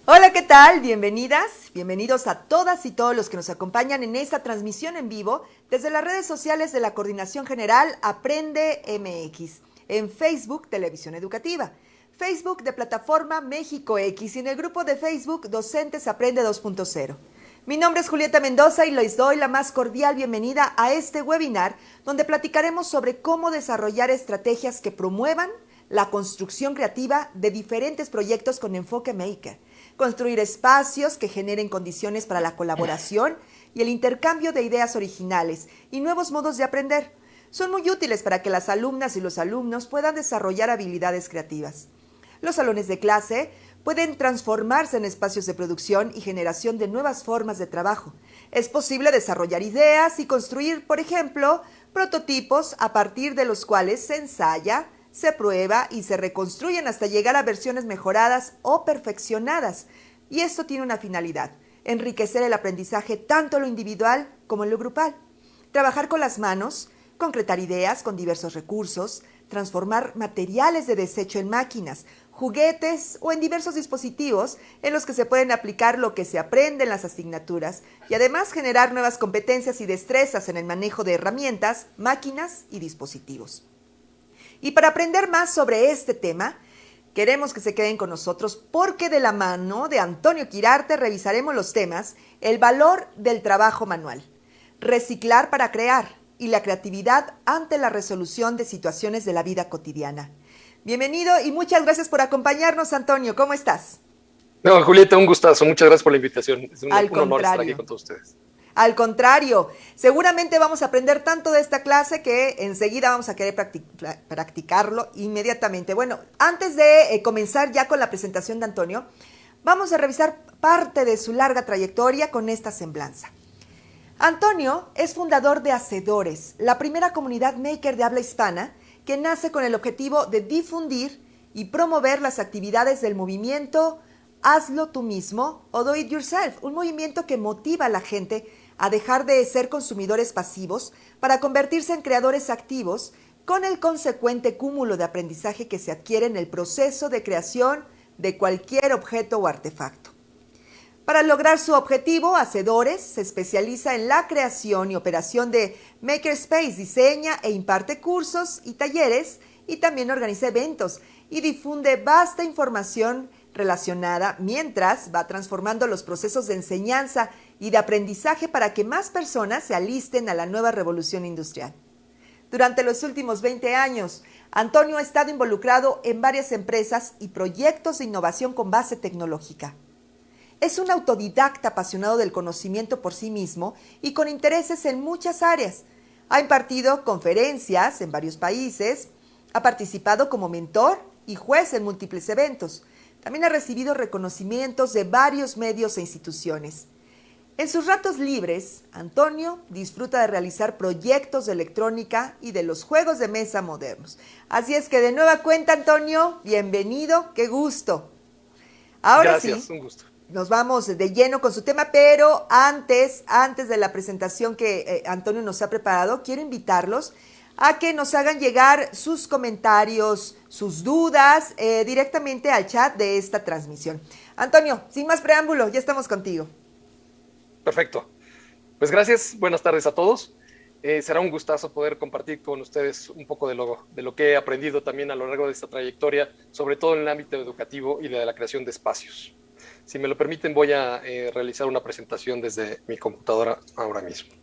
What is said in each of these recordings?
Hola, ¿qué tal? Bienvenidas, bienvenidos a todas y todos los que nos acompañan en esta transmisión en vivo desde las redes sociales de la Coordinación General Aprende MX, en Facebook Televisión Educativa, Facebook de Plataforma México X y en el grupo de Facebook Docentes Aprende 2.0. Mi nombre es Julieta Mendoza y les doy la más cordial bienvenida a este webinar donde platicaremos sobre cómo desarrollar estrategias que promuevan la construcción creativa de diferentes proyectos con enfoque maker, construir espacios que generen condiciones para la colaboración y el intercambio de ideas originales y nuevos modos de aprender. Son muy útiles para que las alumnas y los alumnos puedan desarrollar habilidades creativas. Los salones de clase pueden transformarse en espacios de producción y generación de nuevas formas de trabajo. Es posible desarrollar ideas y construir, por ejemplo, prototipos a partir de los cuales se ensaya, se prueba y se reconstruyen hasta llegar a versiones mejoradas o perfeccionadas. Y esto tiene una finalidad: enriquecer el aprendizaje tanto en lo individual como en lo grupal. Trabajar con las manos, concretar ideas con diversos recursos, transformar materiales de desecho en máquinas, juguetes o en diversos dispositivos en los que se pueden aplicar lo que se aprende en las asignaturas y además generar nuevas competencias y destrezas en el manejo de herramientas, máquinas y dispositivos. Y para aprender más sobre este tema, queremos que se queden con nosotros porque de la mano de Antonio Quirarte revisaremos los temas: el valor del trabajo manual, reciclar para crear y la creatividad ante la resolución de situaciones de la vida cotidiana. Bienvenido y muchas gracias por acompañarnos, Antonio. ¿Cómo estás? No, Julieta, un gustazo. Muchas gracias por la invitación. Es Al un honor estar aquí contrario. con todos ustedes. Al contrario, seguramente vamos a aprender tanto de esta clase que enseguida vamos a querer practicarlo inmediatamente. Bueno, antes de comenzar ya con la presentación de Antonio, vamos a revisar parte de su larga trayectoria con esta semblanza. Antonio es fundador de Hacedores, la primera comunidad maker de habla hispana que nace con el objetivo de difundir y promover las actividades del movimiento Hazlo tú mismo o Do It Yourself, un movimiento que motiva a la gente a dejar de ser consumidores pasivos para convertirse en creadores activos, con el consecuente cúmulo de aprendizaje que se adquiere en el proceso de creación de cualquier objeto o artefacto. Para lograr su objetivo, Hacedores se especializa en la creación y operación de Makerspace, diseña e imparte cursos y talleres y también organiza eventos y difunde vasta información relacionada mientras va transformando los procesos de enseñanza y de aprendizaje para que más personas se alisten a la nueva revolución industrial. Durante los últimos 20 años, Antonio ha estado involucrado en varias empresas y proyectos de innovación con base tecnológica. Es un autodidacta apasionado del conocimiento por sí mismo y con intereses en muchas áreas. Ha impartido conferencias en varios países, ha participado como mentor y juez en múltiples eventos. También ha recibido reconocimientos de varios medios e instituciones. En sus ratos libres, Antonio disfruta de realizar proyectos de electrónica y de los juegos de mesa modernos. Así es que de nueva cuenta, Antonio, bienvenido, qué gusto. Ahora Gracias, sí, un gusto. nos vamos de lleno con su tema, pero antes de la presentación que Antonio nos ha preparado, quiero invitarlos a que nos hagan llegar sus comentarios, sus dudas, directamente al chat de esta transmisión. Antonio, sin más preámbulo, ya estamos contigo. Perfecto. Pues gracias, buenas tardes a todos. Será un gustazo poder compartir con ustedes un poco de lo que he aprendido también a lo largo de esta trayectoria, sobre todo en el ámbito educativo y de la creación de espacios. Si me lo permiten, voy a realizar una presentación desde mi computadora ahora mismo.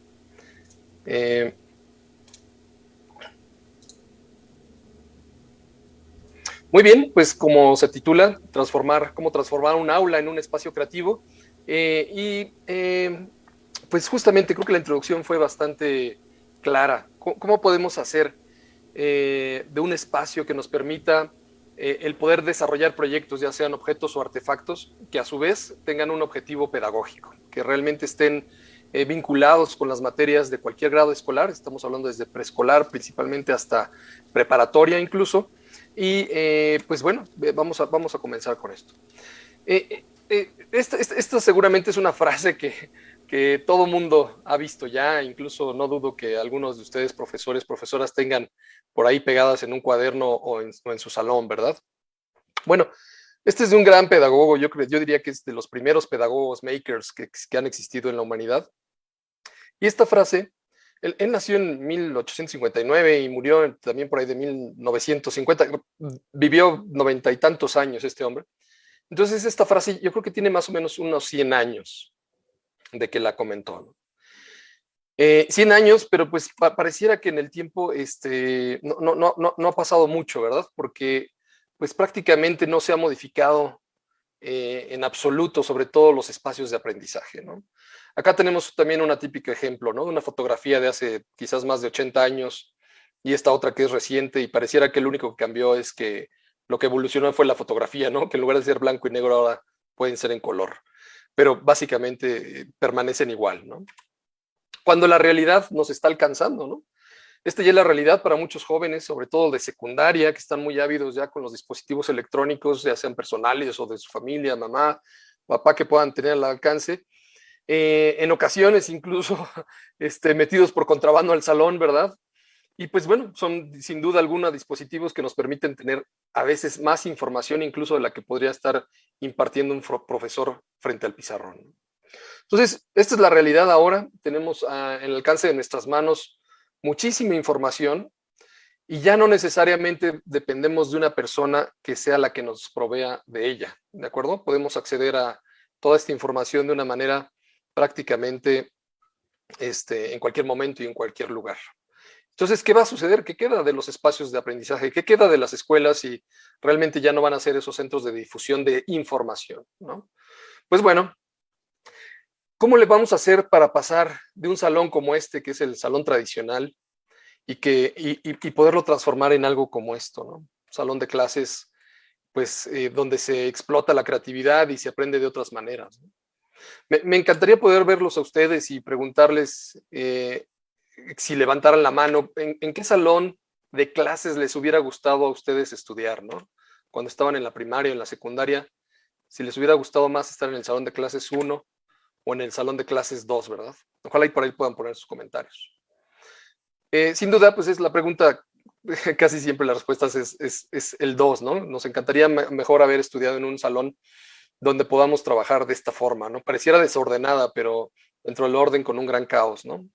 Muy bien, pues como se titula, cómo transformar un aula en un espacio creativo. Pues justamente creo que la introducción fue bastante clara. ¿Cómo podemos hacer de un espacio que nos permita el poder desarrollar proyectos, ya sean objetos o artefactos, que a su vez tengan un objetivo pedagógico, que realmente estén vinculados con las materias de cualquier grado escolar? Estamos hablando desde preescolar principalmente hasta preparatoria incluso. Y pues bueno, vamos a comenzar con esto. Esta seguramente es una frase que todo mundo ha visto ya, incluso no dudo que algunos de ustedes, profesores, profesoras, tengan por ahí pegadas en un cuaderno o en su salón, ¿verdad? Bueno, Este es de un gran pedagogo, yo diría que es de los primeros pedagogos makers que han existido en la humanidad. Y esta frase, él nació en 1859 y murió también por ahí de 1950, vivió 90 y tantos años este hombre. Entonces esta frase yo creo que tiene más o menos unos 100 años de que la comentó, ¿no? 100 años, pero pues pareciera que en el tiempo no ha pasado mucho, ¿verdad? Porque pues prácticamente no se ha modificado en absoluto sobre todo los espacios de aprendizaje, ¿no? Acá tenemos también una típica ejemplo, ¿no? Una fotografía de hace quizás más de 80 años y esta otra que es reciente y pareciera que lo único que cambió es que lo que evolucionó fue la fotografía, ¿no? Que en lugar de ser blanco y negro ahora pueden ser en color, pero básicamente permanecen igual, ¿no? Cuando la realidad nos está alcanzando, ¿no? Esta ya es la realidad para muchos jóvenes, sobre todo de secundaria, que están muy ávidos ya con los dispositivos electrónicos, ya sean personales o de su familia, mamá, papá, que puedan tener al alcance. En ocasiones incluso metidos por contrabando al salón, ¿verdad? Y pues bueno, son sin duda alguna dispositivos que nos permiten tener a veces más información incluso de la que podría estar impartiendo un profesor frente al pizarrón. Entonces, esta es la realidad ahora. Tenemos en el alcance de nuestras manos muchísima información y ya no necesariamente dependemos de una persona que sea la que nos provea de ella, ¿de acuerdo? Podemos acceder a toda esta información de una manera prácticamente en cualquier momento y en cualquier lugar. Entonces, ¿qué va a suceder? ¿Qué queda de los espacios de aprendizaje? ¿Qué queda de las escuelas si realmente ya no van a ser esos centros de difusión de información, ¿no? Pues bueno, ¿cómo le vamos a hacer para pasar de un salón como este, que es el salón tradicional, y poderlo transformar en algo como esto, ¿no? Un salón de clases, pues, donde se explota la creatividad y se aprende de otras maneras, ¿no? Me encantaría poder verlos a ustedes y preguntarles si levantaran la mano, ¿en qué salón de clases les hubiera gustado a ustedes estudiar, ¿no? Cuando estaban en la primaria, en la secundaria, si les hubiera gustado más estar en el salón de clases 1 o en el salón de clases 2, ¿verdad? Ojalá y por ahí puedan poner sus comentarios. Sin duda, pues es la pregunta, casi siempre la respuesta es el 2, ¿no? Nos encantaría mejor haber estudiado en un salón donde podamos trabajar de esta forma, ¿no? Pareciera desordenada, pero dentro del orden con un gran caos, ¿no?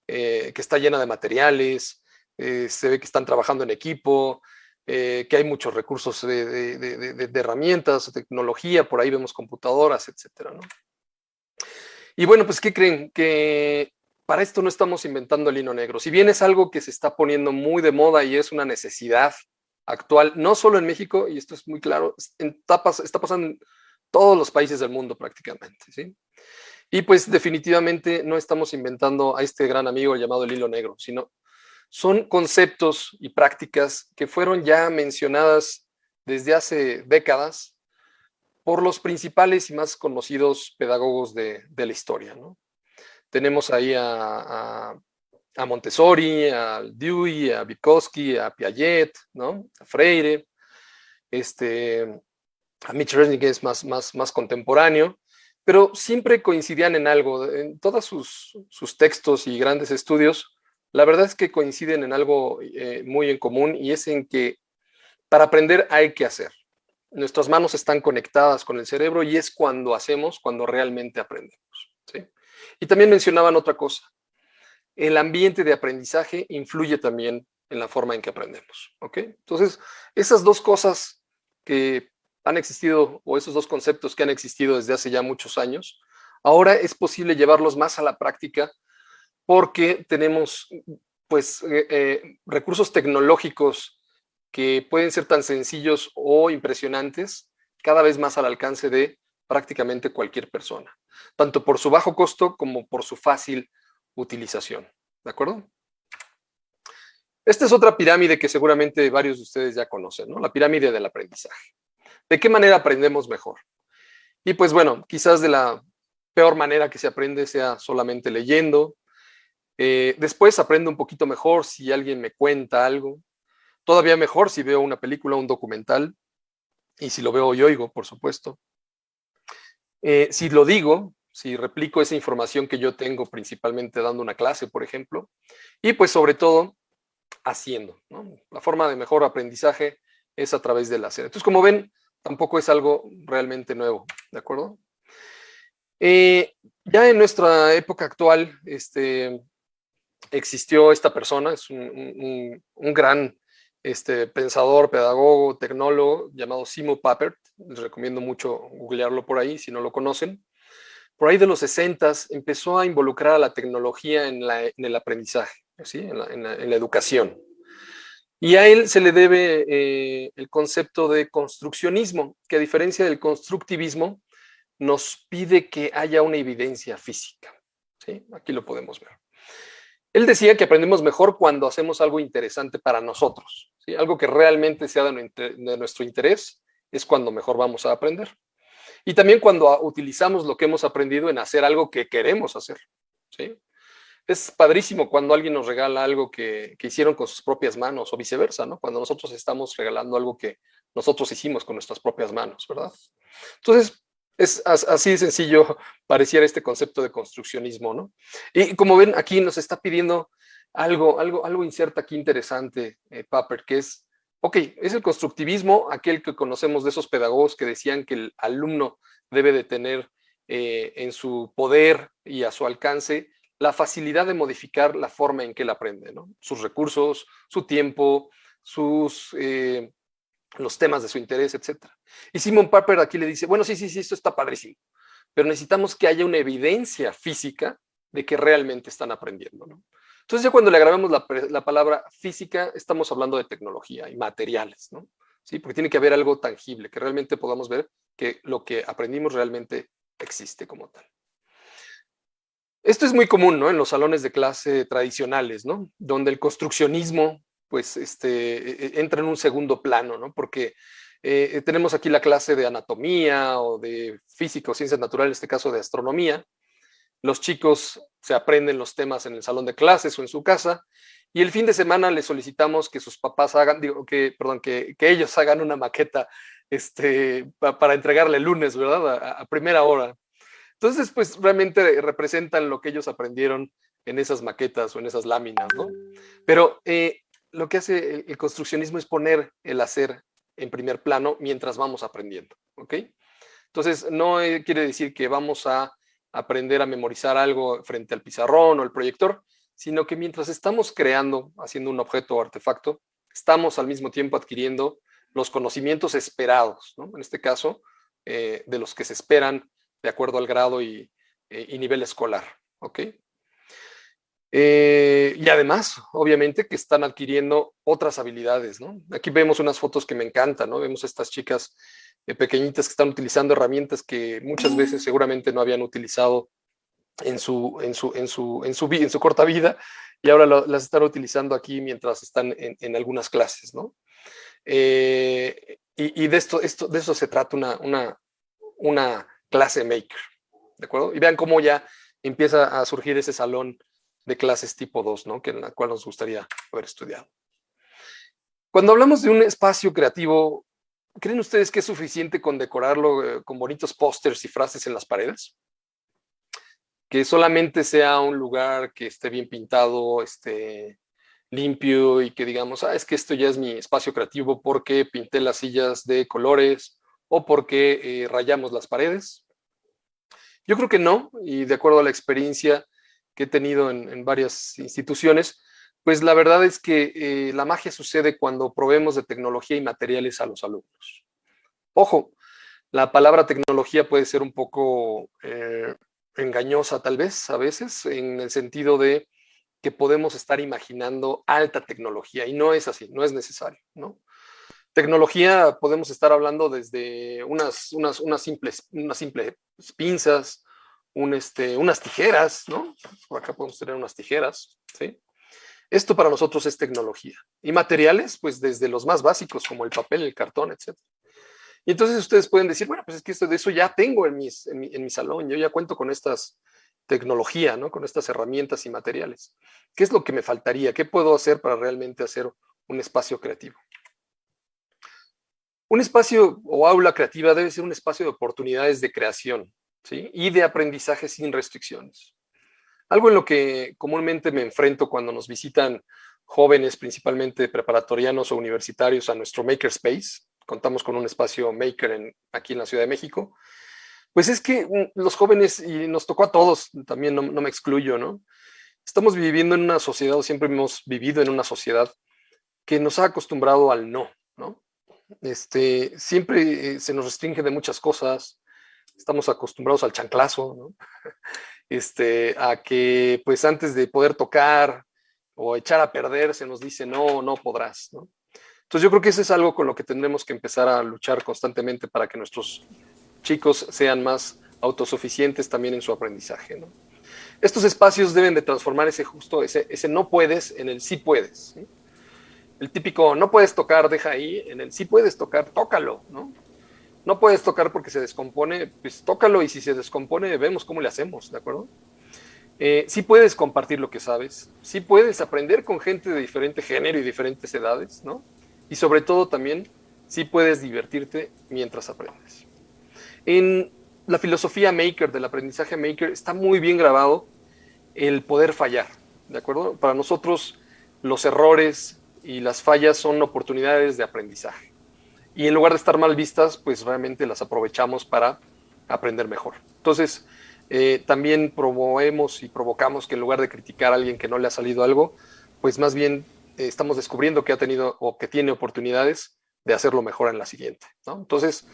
Que está llena de materiales, se ve que están trabajando en equipo, que hay muchos recursos de herramientas, tecnología, por ahí vemos computadoras, etcétera, ¿no? Y bueno, pues, ¿qué creen? Que para esto no estamos inventando el hilo negro. Si bien es algo que se está poniendo muy de moda y es una necesidad actual, no solo en México, y esto es muy claro, está pasando en todos los países del mundo prácticamente, ¿sí? Y pues definitivamente no estamos inventando a este gran amigo llamado el hilo negro, sino son conceptos y prácticas que fueron ya mencionadas desde hace décadas por los principales y más conocidos pedagogos de la historia, ¿no? Tenemos ahí a Montessori, a Dewey, a Vygotsky, a Piaget, ¿no? A Freire, a Mitch Resnick, que es más contemporáneo, pero siempre coincidían en algo. En todos sus textos y grandes estudios, la verdad es que coinciden en algo muy en común, y es en que para aprender hay que hacer. Nuestras manos están conectadas con el cerebro y es cuando hacemos, cuando realmente aprendemos, ¿sí? Y también mencionaban otra cosa. El ambiente de aprendizaje influye también en la forma en que aprendemos, ¿ok? Entonces, esas dos cosas que han existido, o esos dos conceptos que han existido desde hace ya muchos años, ahora es posible llevarlos más a la práctica porque tenemos, pues, recursos tecnológicos que pueden ser tan sencillos o impresionantes, cada vez más al alcance de prácticamente cualquier persona, tanto por su bajo costo como por su fácil utilización. ¿De acuerdo? Esta es otra pirámide que seguramente varios de ustedes ya conocen, ¿no? La pirámide del aprendizaje. ¿De qué manera aprendemos mejor? Y pues bueno, quizás de la peor manera que se aprende sea solamente leyendo. Después aprendo un poquito mejor si alguien me cuenta algo. Todavía mejor si veo una película, un documental, y si lo veo y oigo, por supuesto. Si lo digo, si replico esa información que yo tengo, principalmente dando una clase, por ejemplo, y pues sobre todo haciendo, ¿no? La forma de mejor aprendizaje es a través del hacer. Entonces, como ven, tampoco es algo realmente nuevo, ¿de acuerdo? Ya en nuestra época actual, existió esta persona, es un gran pensador, pedagogo, tecnólogo, llamado Simon Papert. Les recomiendo mucho googlearlo por ahí, si no lo conocen. Por ahí de los 60 empezó a involucrar a la tecnología en el aprendizaje, ¿sí? en la educación. Y a él se le debe el concepto de construccionismo, que a diferencia del constructivismo, nos pide que haya una evidencia física. ¿Sí? Aquí lo podemos ver. Él decía que aprendemos mejor cuando hacemos algo interesante para nosotros. ¿Sí? Algo que realmente sea de nuestro interés es cuando mejor vamos a aprender. Y también cuando utilizamos lo que hemos aprendido en hacer algo que queremos hacer. ¿Sí? Es padrísimo cuando alguien nos regala algo que hicieron con sus propias manos o viceversa, ¿no? Cuando nosotros estamos regalando algo que nosotros hicimos con nuestras propias manos, ¿verdad? Entonces, es así de sencillo pareciera este concepto de construccionismo, ¿no? Y como ven, aquí nos está pidiendo algo inserta aquí interesante, Papert, que es, ok, es el constructivismo, aquel que conocemos de esos pedagogos que decían que el alumno debe de tener en su poder y a su alcance la facilidad de modificar la forma en que él aprende, ¿no? Sus recursos, su tiempo, los temas de su interés, etc. Y Simon Papert aquí le dice, bueno, sí, esto está padrísimo, pero necesitamos que haya una evidencia física de que realmente están aprendiendo, ¿no? Entonces ya cuando le agregamos la palabra física, estamos hablando de tecnología y materiales, ¿no? ¿Sí? Porque tiene que haber algo tangible, que realmente podamos ver que lo que aprendimos realmente existe como tal. Esto es muy común, ¿no? En los salones de clase tradicionales, ¿no? Donde el construccionismo, pues, entra en un segundo plano, ¿no? Porque tenemos aquí la clase de anatomía o de física o ciencias naturales, en este caso de astronomía. Los chicos se aprenden los temas en el salón de clases o en su casa, y el fin de semana les solicitamos que sus papás hagan, que ellos hagan una maqueta para entregarle el lunes, ¿verdad? A primera hora. Entonces, pues realmente representan lo que ellos aprendieron en esas maquetas o en esas láminas, ¿no? Pero lo que hace el construccionismo es poner el hacer en primer plano mientras vamos aprendiendo, ¿ok? Entonces, no quiere decir que vamos a aprender a memorizar algo frente al pizarrón o el proyector, sino que mientras estamos creando, haciendo un objeto o artefacto, estamos al mismo tiempo adquiriendo los conocimientos esperados, ¿no? En este caso, de los que se esperan de acuerdo al grado y nivel escolar, ¿ok? Y además, obviamente, que están adquiriendo otras habilidades, ¿no? Aquí vemos unas fotos que me encantan, ¿no? Vemos estas chicas pequeñitas que están utilizando herramientas que muchas veces seguramente no habían utilizado en su corta vida, y ahora las están utilizando aquí mientras están en algunas clases, ¿no? Y de eso se trata una clase maker, ¿de acuerdo? Y vean cómo ya empieza a surgir ese salón de clases tipo 2, ¿no? En la cual nos gustaría haber estudiado. Cuando hablamos de un espacio creativo, ¿creen ustedes que es suficiente con decorarlo con bonitos pósters y frases en las paredes? Que solamente sea un lugar que esté bien pintado, limpio, y que digamos, es que esto ya es mi espacio creativo porque pinté las sillas de colores o porque rayamos las paredes. Yo creo que no, y de acuerdo a la experiencia que he tenido en varias instituciones, pues la verdad es que la magia sucede cuando proveemos de tecnología y materiales a los alumnos. Ojo, la palabra tecnología puede ser un poco engañosa tal vez a veces, en el sentido de que podemos estar imaginando alta tecnología, y no es así, no es necesario, ¿no? Tecnología podemos estar hablando desde unas simples pinzas, unas tijeras, ¿no? Por acá podemos tener unas tijeras, ¿sí? Esto para nosotros es tecnología. Y materiales, pues desde los más básicos, como el papel, el cartón, etc. Y entonces ustedes pueden decir, bueno, pues es que de eso ya tengo en mi salón, yo ya cuento con estas tecnología, ¿no? Con estas herramientas y materiales. ¿Qué es lo que me faltaría? ¿Qué puedo hacer para realmente hacer un espacio creativo? Un espacio o aula creativa debe ser un espacio de oportunidades de creación, ¿sí? Y de aprendizaje sin restricciones. Algo en lo que comúnmente me enfrento cuando nos visitan jóvenes, principalmente preparatorianos o universitarios, a nuestro makerspace, contamos con un espacio maker aquí en la Ciudad de México, pues es que los jóvenes, y nos tocó a todos, también no me excluyo, ¿no? Estamos viviendo en una sociedad, o siempre hemos vivido en una sociedad que nos ha acostumbrado al no, ¿no? Siempre se nos restringe de muchas cosas, estamos acostumbrados al chanclazo, ¿no? A que pues antes de poder tocar o echar a perder se nos dice no podrás, ¿no? Entonces yo creo que eso es algo con lo que tendremos que empezar a luchar constantemente para que nuestros chicos sean más autosuficientes también en su aprendizaje, ¿no? Estos espacios deben de transformar ese no puedes en el sí puedes, ¿sí? El típico no puedes tocar, deja ahí, en el sí puedes tocar, tócalo, ¿no? No puedes tocar porque se descompone, pues tócalo, y si se descompone vemos cómo le hacemos, ¿de acuerdo? Sí puedes compartir lo que sabes, sí puedes aprender con gente de diferente género y diferentes edades, ¿no? Y sobre todo también, sí puedes divertirte mientras aprendes. En la filosofía maker, del aprendizaje maker, está muy bien grabado el poder fallar, ¿de acuerdo? Para nosotros los errores y las fallas son oportunidades de aprendizaje. Y en lugar de estar mal vistas, pues realmente las aprovechamos para aprender mejor. Entonces, también promovemos y provocamos que en lugar de criticar a alguien que no le ha salido algo, pues más bien estamos descubriendo que ha tenido o que tiene oportunidades de hacerlo mejor en la siguiente, ¿no? Entonces,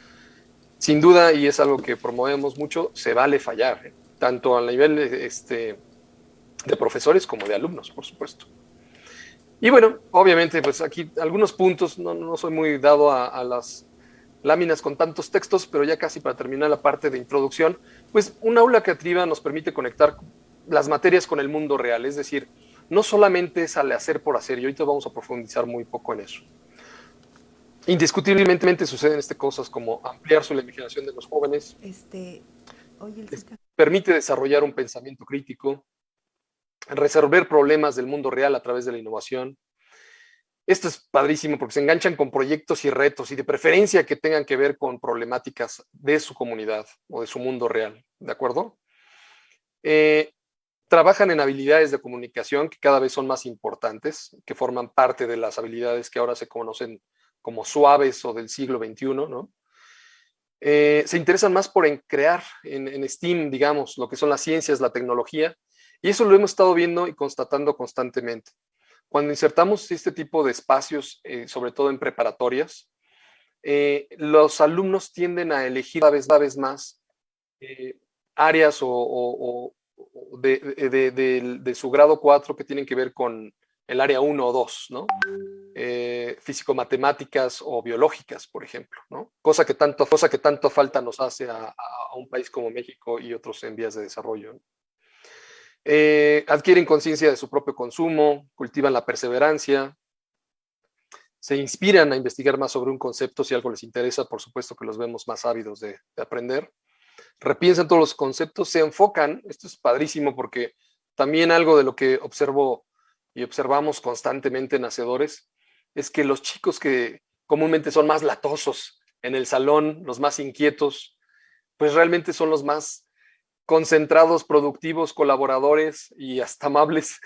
sin duda, y es algo que promovemos mucho, se vale fallar, tanto a nivel de profesores como de alumnos, por supuesto. Y bueno, obviamente, pues aquí algunos puntos, no soy muy dado a las láminas con tantos textos, pero ya casi para terminar la parte de introducción, pues un aula creativa nos permite conectar las materias con el mundo real, es decir, no solamente es al hacer por hacer, y ahorita vamos a profundizar muy poco en eso. Indiscutiblemente suceden cosas como ampliar la imaginación de los jóvenes, permite desarrollar un pensamiento crítico, resolver problemas del mundo real a través de la innovación. Esto es padrísimo porque se enganchan con proyectos y retos, y de preferencia que tengan que ver con problemáticas de su comunidad o de su mundo real, ¿de acuerdo? Trabajan en habilidades de comunicación que cada vez son más importantes, que forman parte de las habilidades que ahora se conocen como suaves o del siglo XXI, ¿no? Se interesan más por crear en STEAM, digamos, lo que son las ciencias, la tecnología, y eso lo hemos estado viendo y constatando constantemente. Cuando insertamos este tipo de espacios, sobre todo en preparatorias, los alumnos tienden a elegir cada vez más áreas de su grado 4 que tienen que ver con el área 1 o 2, ¿no? Físico-matemáticas o biológicas, por ejemplo, ¿no? Cosa que tanto falta nos hace a un país como México y otros en vías de desarrollo, ¿no? Adquieren conciencia de su propio consumo, cultivan la perseverancia, se inspiran a investigar más sobre un concepto si algo les interesa, por supuesto que los vemos más ávidos de aprender, repiensan todos los conceptos, se enfocan, esto es padrísimo porque también algo de lo que observo y observamos constantemente en Hacedores es que los chicos que comúnmente son más latosos en el salón, los más inquietos, pues realmente son los más concentrados, productivos, colaboradores y hasta amables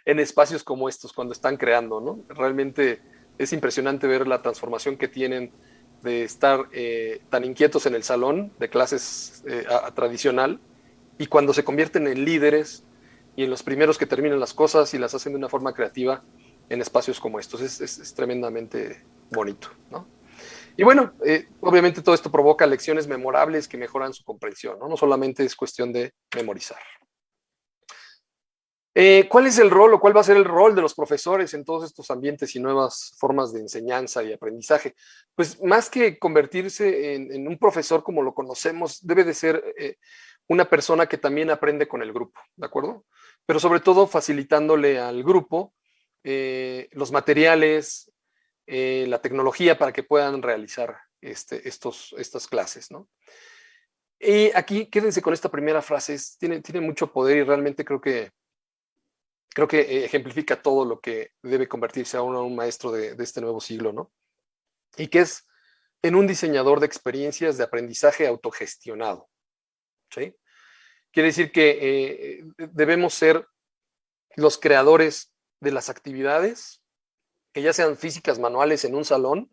en espacios como estos cuando están creando, ¿no? Realmente es impresionante ver la transformación que tienen de estar tan inquietos en el salón de clases tradicional, y cuando se convierten en líderes y en los primeros que terminan las cosas y las hacen de una forma creativa en espacios como estos. Es tremendamente bonito, ¿no? Y bueno, obviamente todo esto provoca lecciones memorables que mejoran su comprensión, ¿no? No solamente es cuestión de memorizar. ¿Cuál es el rol o cuál va a ser el rol de los profesores en todos estos ambientes y nuevas formas de enseñanza y aprendizaje? Pues más que convertirse en un profesor como lo conocemos, debe de ser una persona que también aprende con el grupo, ¿de acuerdo? Pero sobre todo facilitándole al grupo los materiales, la tecnología para que puedan realizar estas clases, ¿no? Y aquí quédense con esta primera frase, tiene mucho poder y realmente creo que ejemplifica todo lo que debe convertirse a un maestro de este nuevo siglo, ¿no? Y que es en un diseñador de experiencias de aprendizaje autogestionado, ¿sí? Quiere decir que debemos ser los creadores de las actividades, que ya sean físicas, manuales en un salón,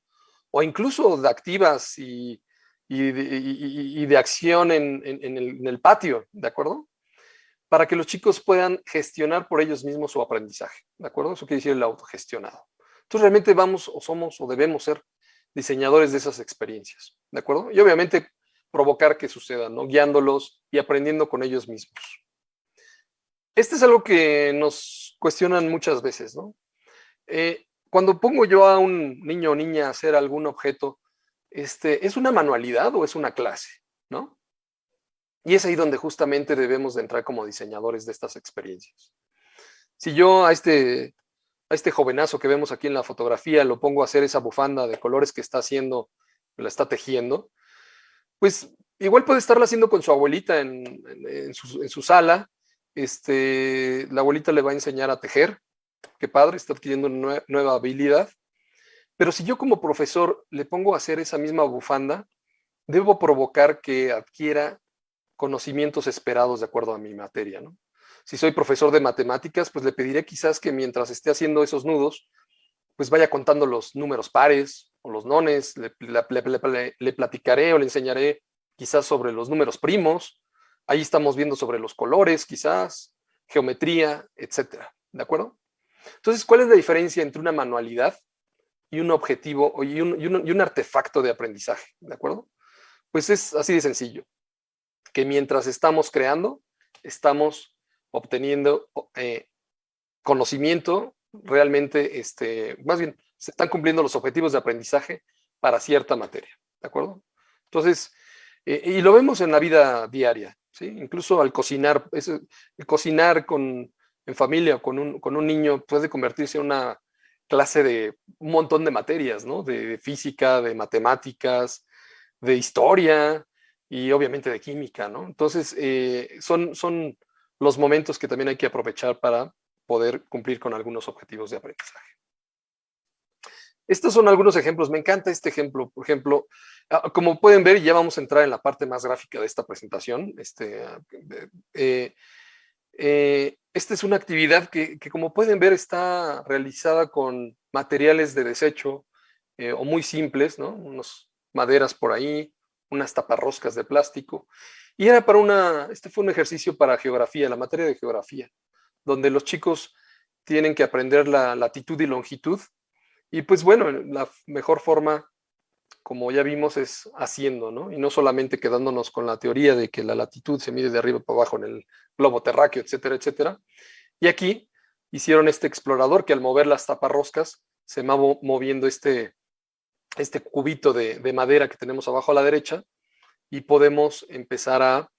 o incluso de activas y de acción en el patio, ¿de acuerdo? Para que los chicos puedan gestionar por ellos mismos su aprendizaje, ¿de acuerdo? Eso quiere decir el autogestionado. Entonces realmente vamos o somos o debemos ser diseñadores de esas experiencias, ¿de acuerdo? Y obviamente provocar que sucedan, ¿no? Guiándolos y aprendiendo con ellos mismos. Este es algo que nos cuestionan muchas veces, ¿no? Cuando pongo yo a un niño o niña a hacer algún objeto, ¿es una manualidad o es una clase? ¿No? Y es ahí donde justamente debemos de entrar como diseñadores de estas experiencias. Si yo a este jovenazo que vemos aquí en la fotografía lo pongo a hacer esa bufanda de colores que está haciendo, la está tejiendo, pues igual puede estarla haciendo con su abuelita en su sala. La abuelita le va a enseñar a tejer. Qué padre, está adquiriendo una nueva habilidad. Pero si yo como profesor le pongo a hacer esa misma bufanda, debo provocar que adquiera conocimientos esperados de acuerdo a mi materia, ¿no? Si soy profesor de matemáticas, pues le pediré quizás que mientras esté haciendo esos nudos, pues vaya contando los números pares o los nones, le platicaré o le enseñaré quizás sobre los números primos, ahí estamos viendo sobre los colores quizás, geometría, etcétera, ¿de acuerdo? Entonces, ¿cuál es la diferencia entre una manualidad y un objetivo y un artefacto de aprendizaje? ¿De acuerdo? Pues es así de sencillo, que mientras estamos creando, estamos obteniendo conocimiento realmente, más bien, se están cumpliendo los objetivos de aprendizaje para cierta materia, ¿de acuerdo? Entonces, y lo vemos en la vida diaria, ¿sí? Incluso al cocinar, el cocinar en familia con un niño puede convertirse en una clase de un montón de materias, ¿no? De física, de matemáticas, de historia y obviamente de química, ¿no? Entonces, son los momentos que también hay que aprovechar para poder cumplir con algunos objetivos de aprendizaje. Estos son algunos ejemplos. Me encanta este ejemplo. Por ejemplo, como pueden ver, ya vamos a entrar en la parte más gráfica de esta presentación. Esta es una actividad que, como pueden ver, está realizada con materiales de desecho o muy simples, ¿no? Unas maderas por ahí, unas taparroscas de plástico. Y era este fue un ejercicio para geografía, la materia de geografía, donde los chicos tienen que aprender la latitud y longitud. Y pues bueno, la mejor forma, como ya vimos, es haciendo, ¿no? Y no solamente quedándonos con la teoría de que la latitud se mide de arriba para abajo en el globo terráqueo, etcétera, etcétera. Y aquí hicieron este explorador que al mover las taparroscas se va moviendo este cubito de madera que tenemos abajo a la derecha y podemos empezar a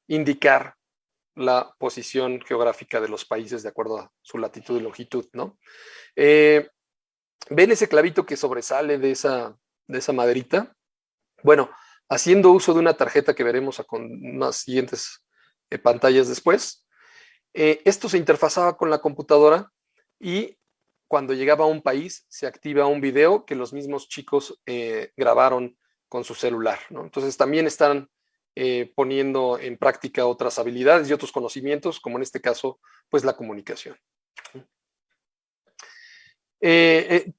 indicar la posición geográfica de los países de acuerdo a su latitud y longitud, ¿no? ¿Ven ese clavito que sobresale de esa maderita? Bueno, haciendo uso de una tarjeta que veremos con unas siguientes pantallas después, esto se interfazaba con la computadora y cuando llegaba a un país se activa un video que los mismos chicos grabaron con su celular, ¿no? Entonces también están poniendo en práctica otras habilidades y otros conocimientos, como en este caso, pues la comunicación.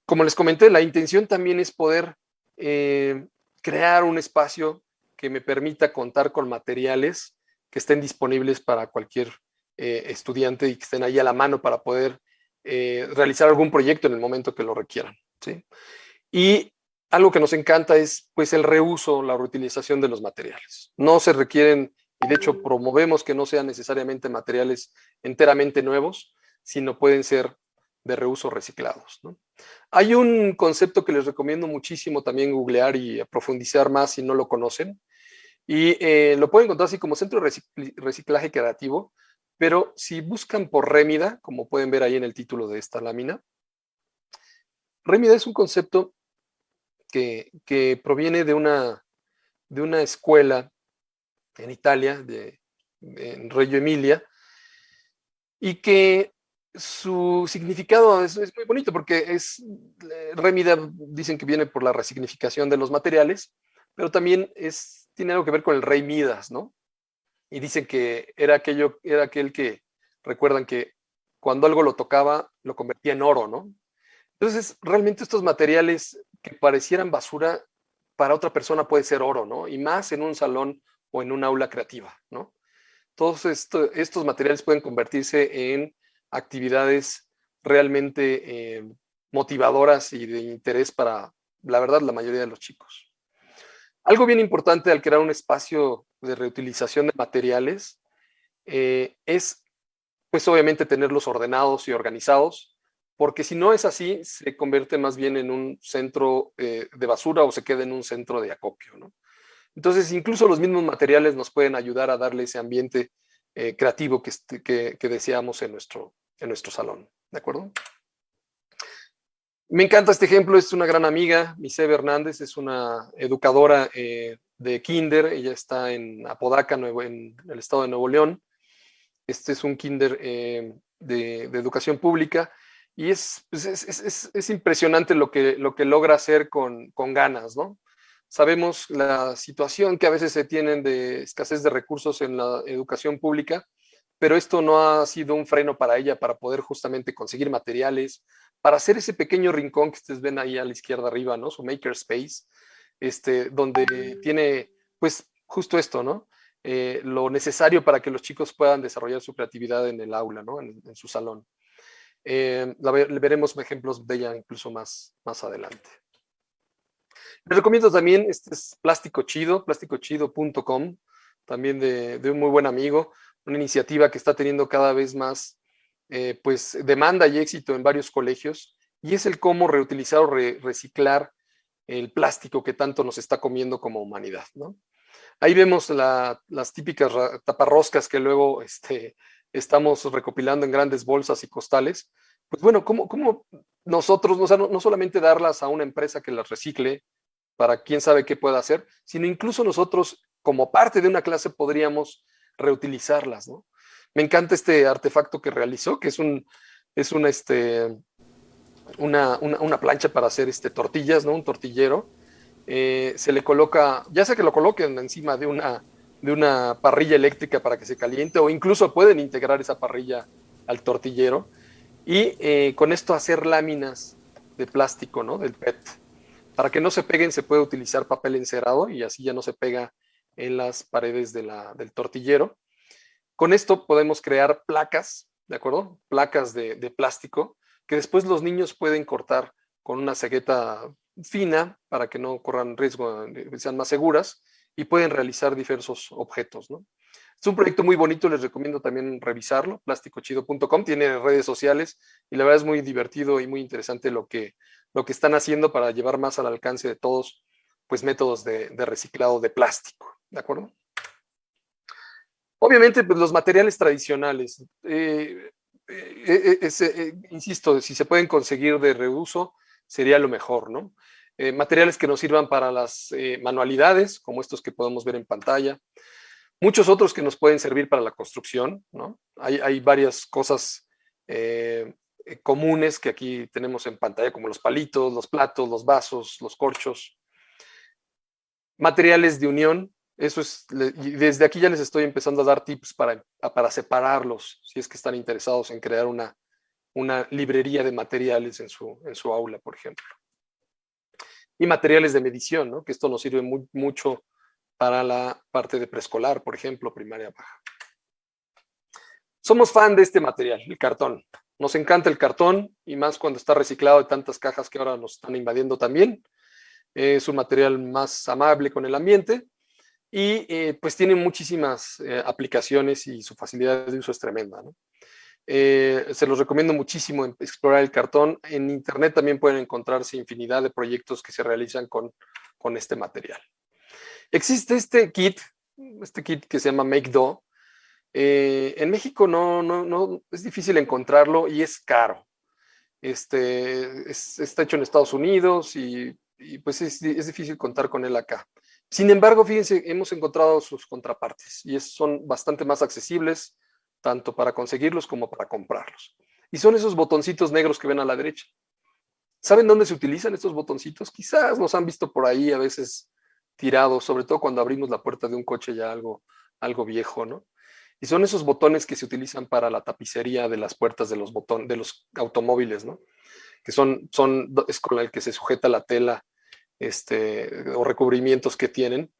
Como les comenté, la intención también es poder crear un espacio que me permita contar con materiales que estén disponibles para cualquier estudiante y que estén ahí a la mano para poder realizar algún proyecto en el momento que lo requieran, ¿sí? Y algo que nos encanta es pues el reuso, la reutilización de los materiales. No se requieren, y de hecho promovemos que no sean necesariamente materiales enteramente nuevos, sino pueden ser de reuso reciclados, ¿no? Hay un concepto que les recomiendo muchísimo también googlear y profundizar más si no lo conocen, y lo pueden encontrar así como Centro de Reciclaje Creativo, pero si buscan por Rémida, como pueden ver ahí en el título de esta lámina, Rémida es un concepto que proviene de una escuela en Italia, en Reggio Emilia, y que su significado es muy bonito porque Rémida dicen que viene por la resignificación de los materiales, pero también tiene algo que ver con el rey Midas, ¿no? Y dicen que era aquel que, recuerdan que cuando algo lo tocaba, lo convertía en oro, ¿no? Entonces, realmente estos materiales que parecieran basura, para otra persona puede ser oro, ¿no? Y más en un salón o en un aula creativa, ¿no? Todos estos materiales pueden convertirse en actividades realmente motivadoras y de interés para, la verdad, la mayoría de los chicos. Algo bien importante al crear un espacio de reutilización de materiales es, pues obviamente, tenerlos ordenados y organizados, porque si no es así, se convierte más bien en un centro de basura o se queda en un centro de acopio, ¿no? Entonces, incluso los mismos materiales nos pueden ayudar a darle ese ambiente creativo que deseamos en nuestro salón, ¿de acuerdo? Me encanta este ejemplo, es una gran amiga, Misebe Hernández, es una educadora de kinder, ella está en Apodaca, en el estado de Nuevo León. Este es un kinder de educación pública y pues es impresionante lo que logra hacer con ganas, ¿no? Sabemos la situación que a veces se tienen de escasez de recursos en la educación pública, pero esto no ha sido un freno para ella para poder justamente conseguir materiales, para hacer ese pequeño rincón que ustedes ven ahí a la izquierda arriba, ¿no? Su makerspace, donde tiene, pues, justo esto, ¿no? Lo necesario para que los chicos puedan desarrollar su creatividad en el aula, ¿no? En su salón. Veremos ejemplos de ella incluso más adelante. Les recomiendo también, este es Plástico Chido, plásticochido.com, también de un muy buen amigo, una iniciativa que está teniendo cada vez más pues, demanda y éxito en varios colegios, y es el cómo reutilizar o reciclar el plástico que tanto nos está comiendo como humanidad, ¿no? Ahí vemos las típicas taparroscas que luego estamos recopilando en grandes bolsas y costales. Pues bueno, ¿cómo nosotros, o sea, no solamente darlas a una empresa que las recicle para quién sabe qué pueda hacer, sino incluso nosotros, como parte de una clase, podríamos reutilizarlas, ¿no? Me encanta este artefacto que realizó, que es una plancha para hacer tortillas, ¿no? Un tortillero. Se le coloca, ya sea que lo coloquen encima de una parrilla eléctrica para que se caliente, o incluso pueden integrar esa parrilla al tortillero, y con esto hacer láminas de plástico, ¿no? Del PET. Para que no se peguen, se puede utilizar papel encerado y así ya no se pega en las paredes del tortillero. Con esto podemos crear placas, ¿de acuerdo? Placas de plástico que después los niños pueden cortar con una cegueta fina para que no corran riesgo, sean más seguras y pueden realizar diversos objetos, ¿no? Es un proyecto muy bonito, les recomiendo también revisarlo, plásticochido.com, tiene redes sociales y la verdad es muy divertido y muy interesante lo que están haciendo para llevar más al alcance de todos, pues métodos de reciclado de plástico, ¿de acuerdo? Obviamente, pues los materiales tradicionales, insisto, si se pueden conseguir de reuso, sería lo mejor, ¿no? Materiales que nos sirvan para las manualidades, como estos que podemos ver en pantalla. Muchos otros que nos pueden servir para la construcción, ¿no? Hay varias cosas comunes que aquí tenemos en pantalla, como los palitos, los platos, los vasos, los corchos. Materiales de unión, eso es, y desde aquí ya les estoy empezando a dar tips para separarlos, si es que están interesados en crear una librería de materiales en su aula, por ejemplo. Y materiales de medición, ¿no? Que esto nos sirve mucho para la parte de preescolar, por ejemplo, primaria baja. Somos fan de este material, el cartón. Nos encanta el cartón y más cuando está reciclado de tantas cajas que ahora nos están invadiendo también. Es un material más amable con el ambiente y pues tiene muchísimas aplicaciones y su facilidad de uso es tremenda, ¿no? Se los recomiendo muchísimo explorar el cartón. En internet también pueden encontrarse infinidad de proyectos que se realizan con este material. Existe este kit que se llama Make Do. En México no es difícil encontrarlo y es caro. Está hecho en Estados Unidos y pues es difícil contar con él acá. Sin embargo, fíjense, hemos encontrado sus contrapartes y son bastante más accesibles, tanto para conseguirlos como para comprarlos. Y son esos botoncitos negros que ven a la derecha. ¿Saben dónde se utilizan estos botoncitos? Quizás nos han visto por ahí a veces tirados, sobre todo cuando abrimos la puerta de un coche ya algo viejo, ¿no? Y son esos botones que se utilizan para la tapicería de las puertas de los automóviles, ¿no? Que es con el que se sujeta la tela o recubrimientos que tienen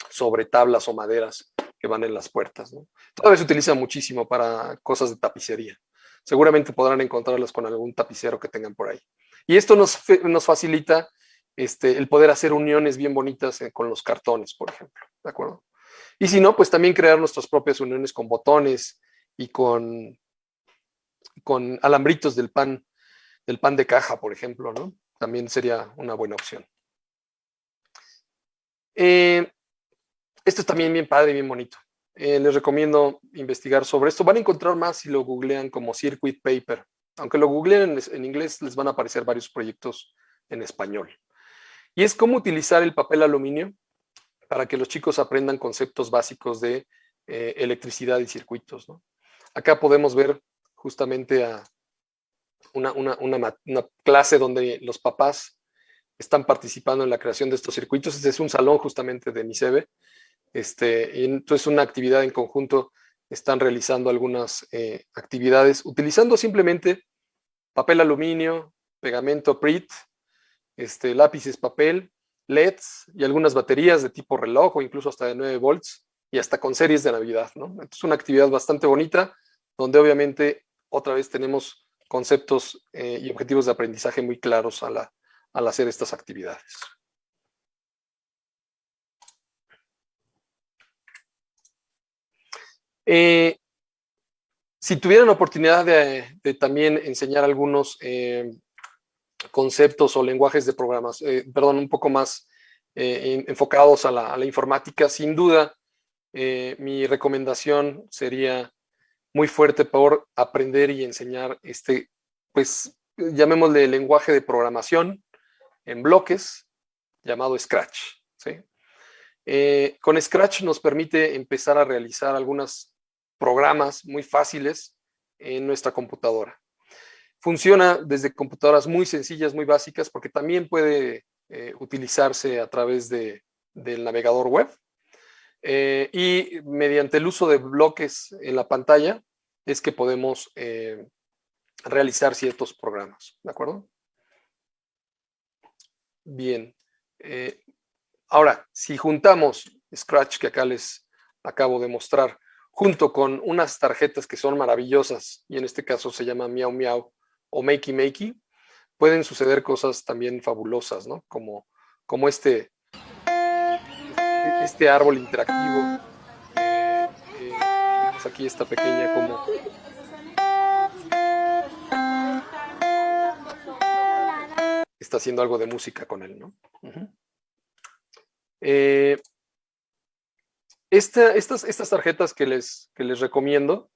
sobre tablas o maderas que van en las puertas, ¿no? Todavía se utiliza muchísimo para cosas de tapicería. Seguramente podrán encontrarlas con algún tapicero que tengan por ahí. Y esto nos facilita el poder hacer uniones bien bonitas con los cartones, por ejemplo, ¿de acuerdo? Y si no, pues también crear nuestras propias uniones con botones y con alambritos del pan de caja, por ejemplo, ¿no? También sería una buena opción. Esto es también bien padre y bien bonito. Les recomiendo investigar sobre esto. Van a encontrar más si lo googlean como Circuit Paper. Aunque lo googleen en inglés, les van a aparecer varios proyectos en español. Y es cómo utilizar el papel aluminio para que los chicos aprendan conceptos básicos de electricidad y circuitos, ¿no? Acá podemos ver justamente a una clase donde los papás están participando en la creación de estos circuitos. Este es un salón justamente de MISEBE. Y entonces una actividad en conjunto, están realizando algunas actividades utilizando simplemente papel aluminio, pegamento PRIT, lápices papel, LEDs y algunas baterías de tipo reloj o incluso hasta de 9 volts y hasta con series de Navidad, ¿no? Es una actividad bastante bonita donde obviamente otra vez tenemos conceptos y objetivos de aprendizaje muy claros al hacer estas actividades. Si tuvieran oportunidad de también enseñar algunos conceptos o lenguajes de programación, un poco más enfocados a la informática, sin duda, mi recomendación sería muy fuerte por aprender y enseñar pues llamémosle lenguaje de programación en bloques, llamado Scratch, ¿sí? Con Scratch nos permite empezar a realizar algunos programas muy fáciles en nuestra computadora. Funciona desde computadoras muy sencillas, muy básicas, porque también puede utilizarse a través del navegador web. Y mediante el uso de bloques en la pantalla es que podemos realizar ciertos programas, ¿de acuerdo? Bien. Ahora, si juntamos Scratch, que acá les acabo de mostrar, junto con unas tarjetas que son maravillosas, y en este caso se llama Miau Miau o Makey Makey, pueden suceder cosas también fabulosas, ¿no? Como este árbol interactivo. Vemos aquí esta pequeña como está haciendo algo de música con él, ¿no? Estas tarjetas que les recomiendo,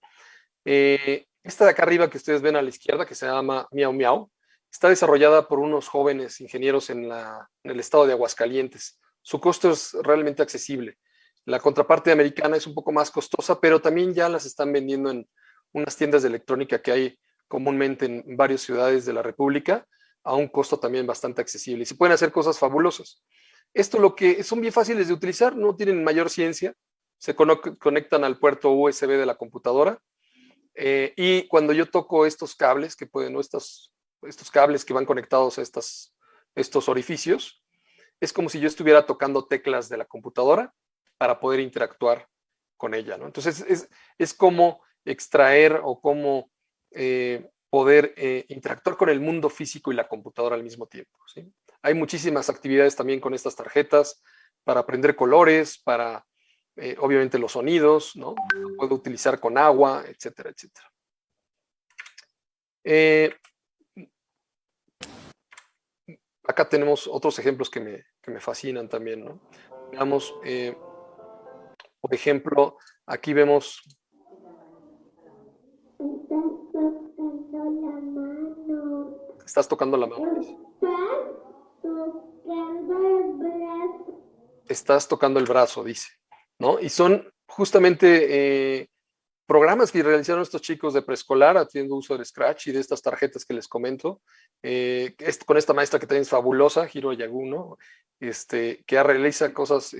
esta de acá arriba que ustedes ven a la izquierda, que se llama Miau Miau, está desarrollada por unos jóvenes ingenieros en el estado de Aguascalientes. Su costo es realmente accesible. La contraparte americana es un poco más costosa, pero también ya las están vendiendo en unas tiendas de electrónica que hay comúnmente en varias ciudades de la República, a un costo también bastante accesible. Y se pueden hacer cosas fabulosas. Esto lo que son bien fáciles de utilizar, no tienen mayor ciencia, se conectan al puerto USB de la computadora y cuando yo toco estos cables, que pueden, estos cables que van conectados a estos orificios, es como si yo estuviera tocando teclas de la computadora para poder interactuar con ella, ¿no? Entonces es como extraer o cómo poder interactuar con el mundo físico y la computadora al mismo tiempo, ¿sí? Hay muchísimas actividades también con estas tarjetas para aprender colores, para obviamente los sonidos, ¿no? Lo puedo utilizar con agua, etcétera, etcétera. Acá tenemos otros ejemplos que me fascinan también, ¿no? Veamos, por ejemplo, aquí vemos. Estás tocando la mano. Estás tocando el brazo, dice, ¿no? Y son justamente programas que realizaron estos chicos de preescolar haciendo uso del Scratch y de estas tarjetas que les comento, con esta maestra que también es fabulosa, Hiro Yaguno, que realiza cosas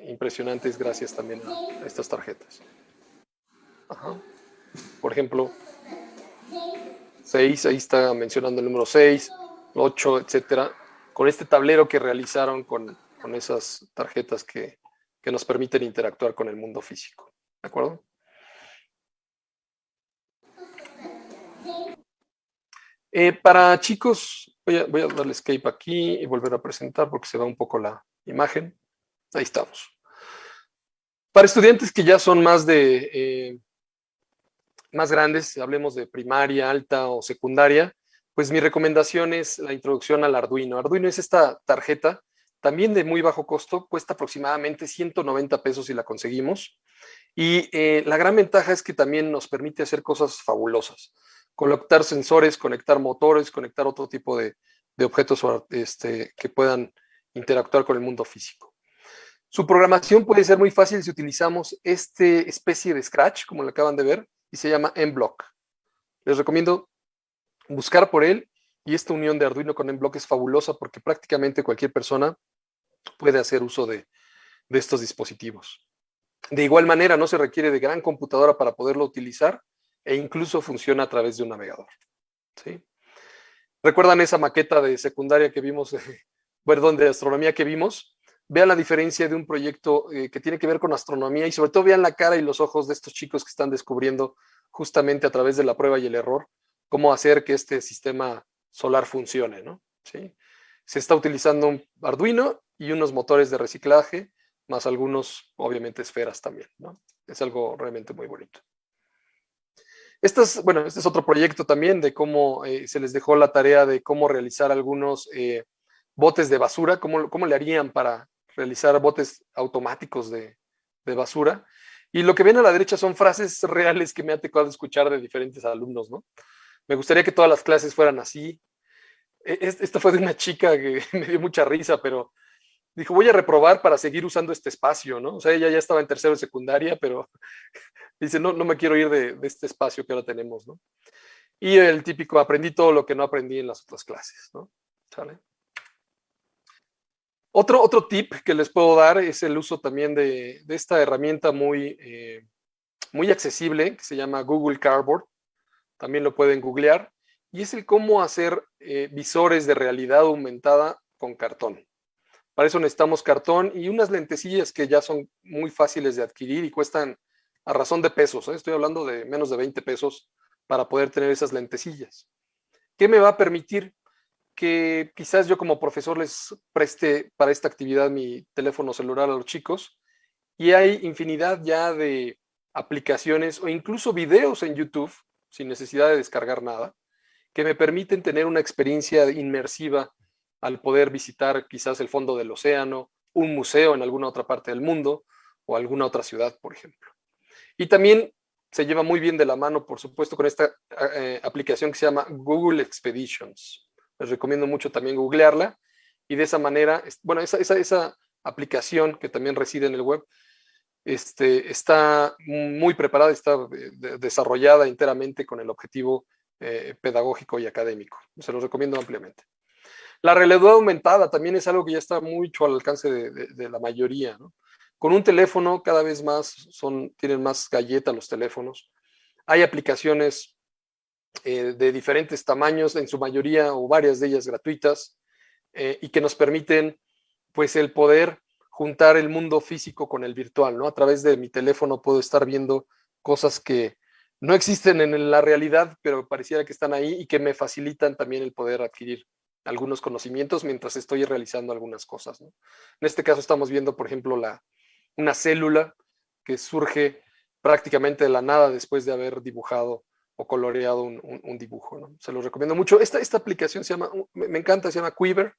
impresionantes gracias también a estas tarjetas. Ajá. Por ejemplo, 6, ahí está mencionando el número 6, 8, etcétera. con este tablero que realizaron con esas tarjetas que nos permiten interactuar con el mundo físico. ¿De acuerdo? Para chicos, voy a darle escape aquí y volver a presentar porque se va un poco la imagen. Ahí estamos. Para estudiantes que ya son más grandes, hablemos de primaria, alta o secundaria, pues mi recomendación es la introducción al Arduino. Arduino es esta tarjeta, también de muy bajo costo, cuesta aproximadamente 190 pesos si la conseguimos. Y la gran ventaja es que también nos permite hacer cosas fabulosas. Conectar sensores, conectar motores, conectar otro tipo de objetos que puedan interactuar con el mundo físico. Su programación puede ser muy fácil si utilizamos esta especie de Scratch, como lo acaban de ver, y se llama Mblock. Les recomiendo buscar por él, y esta unión de Arduino con Mblock es fabulosa porque prácticamente cualquier persona puede hacer uso de estos dispositivos. De igual manera, no se requiere de gran computadora para poderlo utilizar e incluso funciona a través de un navegador. ¿Sí? ¿Recuerdan esa maqueta de secundaria que vimos, perdón, de astronomía que vimos? Vean la diferencia de un proyecto que tiene que ver con astronomía y sobre todo vean la cara y los ojos de estos chicos que están descubriendo justamente a través de la prueba y el error cómo hacer que este sistema solar funcione, ¿no? ¿Sí? Se está utilizando un Arduino y unos motores de reciclaje, más algunos, obviamente, esferas también, ¿no? Es algo realmente muy bonito. Este es otro proyecto también de cómo se les dejó la tarea de cómo realizar algunos botes de basura, cómo le harían para realizar botes automáticos de basura. Y lo que ven a la derecha son frases reales que me ha tocado escuchar de diferentes alumnos, ¿no? Me gustaría que todas las clases fueran así. Esta fue de una chica que me dio mucha risa, pero dijo, voy a reprobar para seguir usando este espacio, ¿no? O sea, ella ya estaba en tercero de secundaria, pero dice, no me quiero ir de este espacio que ahora tenemos, ¿no? Y el típico, aprendí todo lo que no aprendí en las otras clases, ¿no? ¿Sale? Otro tip que les puedo dar es el uso también de esta herramienta muy accesible que se llama Google Cardboard. También lo pueden googlear. Y es el cómo hacer visores de realidad aumentada con cartón. Para eso necesitamos cartón y unas lentecillas que ya son muy fáciles de adquirir y cuestan a razón de pesos. Estoy hablando de menos de 20 pesos para poder tener esas lentecillas. ¿Qué me va a permitir? Que quizás yo como profesor les preste para esta actividad mi teléfono celular a los chicos y hay infinidad ya de aplicaciones o incluso videos en YouTube sin necesidad de descargar nada que me permiten tener una experiencia inmersiva al poder visitar quizás el fondo del océano, un museo en alguna otra parte del mundo o alguna otra ciudad, por ejemplo. Y también se lleva muy bien de la mano, por supuesto, con esta aplicación que se llama Google Expeditions. Les recomiendo mucho también googlearla y de esa manera, bueno, esa aplicación que también reside en el web, está muy preparada, está desarrollada enteramente con el objetivo pedagógico y académico. Se los recomiendo ampliamente. La realidad aumentada también es algo que ya está mucho al alcance de la mayoría, ¿no? Con un teléfono cada vez más tienen más galleta los teléfonos. Hay aplicaciones de diferentes tamaños, en su mayoría o varias de ellas gratuitas, y que nos permiten pues el poder juntar el mundo físico con el virtual, ¿no? A través de mi teléfono puedo estar viendo cosas que no existen en la realidad, pero pareciera que están ahí y que me facilitan también el poder adquirir algunos conocimientos mientras estoy realizando algunas cosas, ¿no? En este caso estamos viendo, por ejemplo, una célula que surge prácticamente de la nada después de haber dibujado o coloreado un dibujo, ¿no? Se los recomiendo mucho. Esta aplicación se llama, me encanta, se llama Quiver.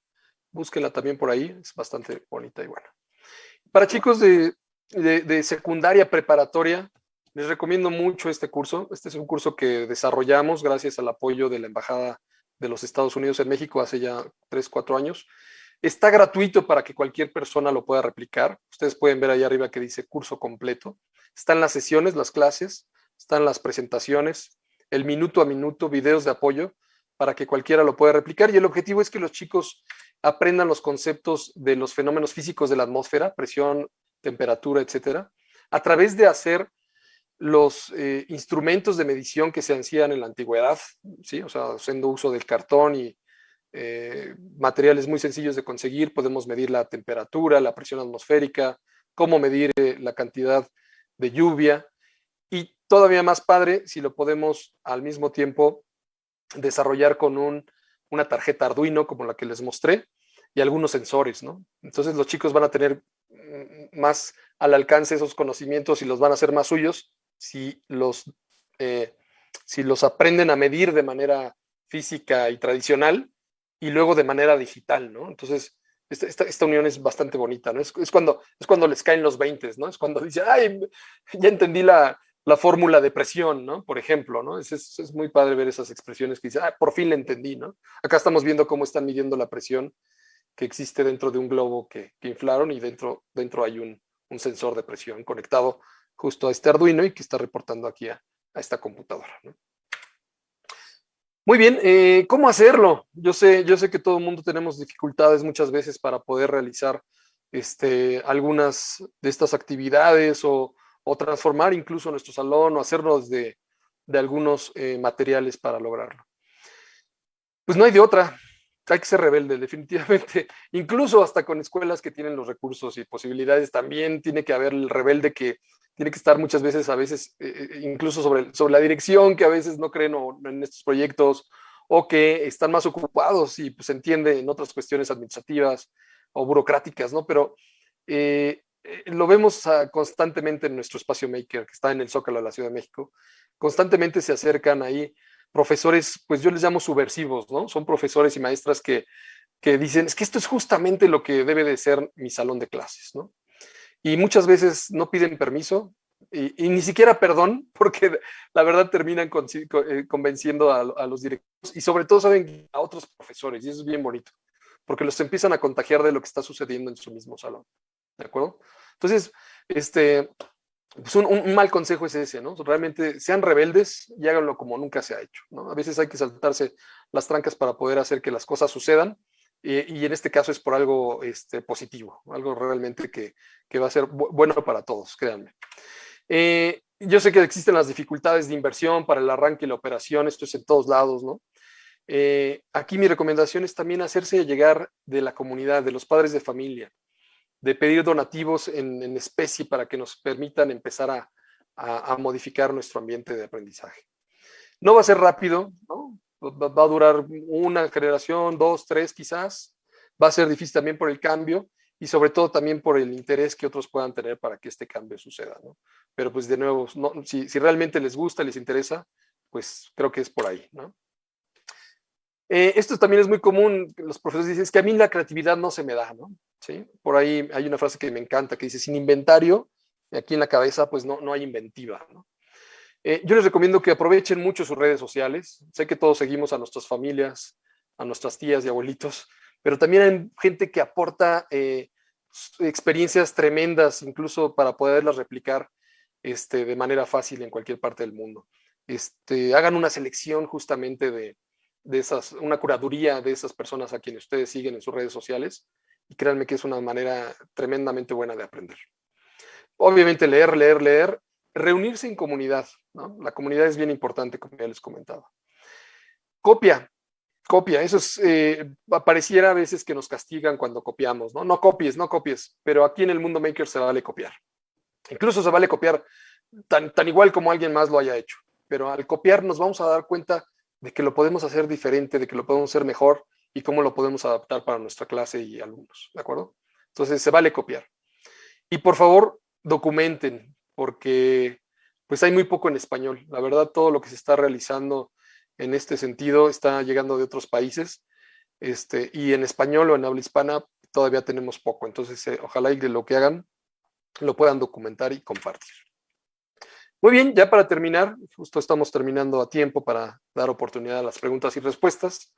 Búsquenla también por ahí, es bastante bonita y buena. Para chicos de secundaria preparatoria, les recomiendo mucho este curso. Este es un curso que desarrollamos gracias al apoyo de la Embajada de los Estados Unidos en México hace ya 3, 4 años. Está gratuito para que cualquier persona lo pueda replicar. Ustedes pueden ver ahí arriba que dice curso completo. Están las sesiones, las clases, están las presentaciones, el minuto a minuto, videos de apoyo para que cualquiera lo pueda replicar. Y el objetivo es que los chicos aprendan los conceptos de los fenómenos físicos de la atmósfera, presión, temperatura, etcétera, a través de hacer los instrumentos de medición que se hacían en la antigüedad, ¿sí? O sea, haciendo uso del cartón y materiales muy sencillos de conseguir. Podemos medir la temperatura, la presión atmosférica, cómo medir la cantidad de lluvia, y todavía más padre si lo podemos al mismo tiempo desarrollar con una tarjeta Arduino como la que les mostré y algunos sensores, ¿no? Entonces los chicos van a tener más al alcance esos conocimientos y los van a hacer más suyos si los aprenden a medir de manera física y tradicional y luego de manera digital, ¿no? Entonces, esta unión es bastante bonita, ¿no? Es cuando les caen los 20, ¿no? Es cuando dicen, ay, ya entendí la fórmula de presión, ¿no? Por ejemplo, ¿no? Es muy padre ver esas expresiones que dicen, ah, por fin la entendí, ¿no? Acá estamos viendo cómo están midiendo la presión que existe dentro de un globo que inflaron, y dentro hay un sensor de presión conectado justo a este Arduino y que está reportando aquí a esta computadora, ¿no? Muy bien, ¿cómo hacerlo? Yo sé que todo el mundo tenemos dificultades muchas veces para poder realizar algunas de estas actividades o transformar incluso nuestro salón o hacernos de algunos materiales para lograrlo. Pues no hay de otra, hay que ser rebelde, definitivamente. Incluso hasta con escuelas que tienen los recursos y posibilidades, también tiene que haber el rebelde que tiene que estar muchas veces, incluso sobre la dirección, que a veces no creen en estos proyectos, o que están más ocupados y pues se entiende en otras cuestiones administrativas o burocráticas, ¿no? Pero lo vemos constantemente en nuestro espacio Maker, que está en el Zócalo de la Ciudad de México. Constantemente se acercan ahí profesores, pues yo les llamo subversivos, ¿no? Son profesores y maestras que dicen, es que esto es justamente lo que debe de ser mi salón de clases, ¿no? Y muchas veces no piden permiso y ni siquiera perdón, porque la verdad terminan convenciendo a los directivos y sobre todo saben a otros profesores, y eso es bien bonito, porque los empiezan a contagiar de lo que está sucediendo en su mismo salón, ¿de acuerdo? Entonces, pues un mal consejo es ese, ¿no? Realmente sean rebeldes y háganlo como nunca se ha hecho, ¿no? A veces hay que saltarse las trancas para poder hacer que las cosas sucedan, y en este caso es por algo positivo, algo realmente que va a ser bueno para todos, créanme. Yo sé que existen las dificultades de inversión para el arranque y la operación, esto es en todos lados, ¿no? Aquí mi recomendación es también hacerse llegar de la comunidad, de los padres de familia, de pedir donativos en especie para que nos permitan empezar a modificar nuestro ambiente de aprendizaje. No va a ser rápido, ¿no? Va a durar una generación, 2, 3 quizás. Va a ser difícil también por el cambio y sobre todo también por el interés que otros puedan tener para que este cambio suceda, ¿no? Pero pues de nuevo, no, si realmente les gusta, les interesa, pues creo que es por ahí, ¿no? Esto también es muy común, los profesores dicen, es que a mí la creatividad no se me da, ¿no? ¿Sí? Por ahí hay una frase que me encanta que dice, sin inventario, aquí en la cabeza, pues no hay inventiva, ¿no? Yo les recomiendo que aprovechen mucho sus redes sociales. Sé que todos seguimos a nuestras familias, a nuestras tías y abuelitos, pero también hay gente que aporta experiencias tremendas, incluso para poderlas replicar de manera fácil en cualquier parte del mundo. Hagan una selección justamente de una curaduría de esas personas a quienes ustedes siguen en sus redes sociales, y créanme que es una manera tremendamente buena de aprender. Obviamente leer, reunirse en comunidad, ¿no? La comunidad es bien importante, como ya les comentaba. Copia, eso es, pareciera a veces que nos castigan cuando copiamos, ¿no? No copies, pero aquí en el mundo maker se vale copiar. Incluso se vale copiar tan igual como alguien más lo haya hecho, pero al copiar nos vamos a dar cuenta de que lo podemos hacer diferente, de que lo podemos hacer mejor y cómo lo podemos adaptar para nuestra clase y alumnos, ¿de acuerdo? Entonces se vale copiar. Y por favor, documenten, porque pues hay muy poco en español. La verdad, todo lo que se está realizando en este sentido está llegando de otros países, y en español o en habla hispana todavía tenemos poco. Entonces, ojalá y de lo que hagan lo puedan documentar y compartir. Muy bien, ya para terminar, justo estamos terminando a tiempo para dar oportunidad a las preguntas y respuestas.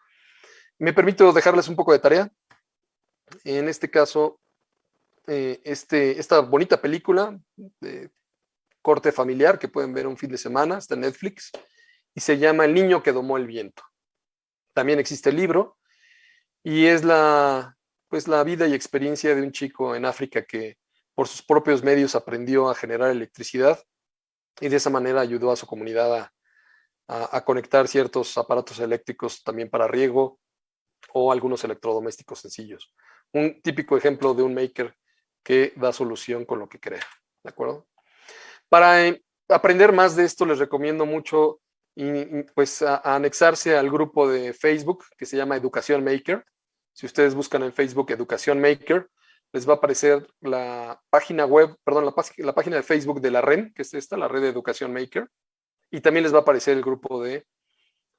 Me permito dejarles un poco de tarea. En este caso, esta bonita película de corte familiar que pueden ver un fin de semana, está en Netflix, y se llama El niño que domó el viento. También existe el libro, y es la vida y experiencia de un chico en África que por sus propios medios aprendió a generar electricidad y de esa manera ayudó a su comunidad a conectar ciertos aparatos eléctricos también para riego o algunos electrodomésticos sencillos. Un típico ejemplo de un maker que da solución con lo que crea, ¿de acuerdo? Para aprender más de esto les recomiendo mucho pues a anexarse al grupo de Facebook que se llama Educación Maker. Si ustedes buscan en Facebook Educación Maker, les va a aparecer la página web, perdón, la página de Facebook de la REN, que es esta, la Red de Educación Maker, y también les va a aparecer el grupo de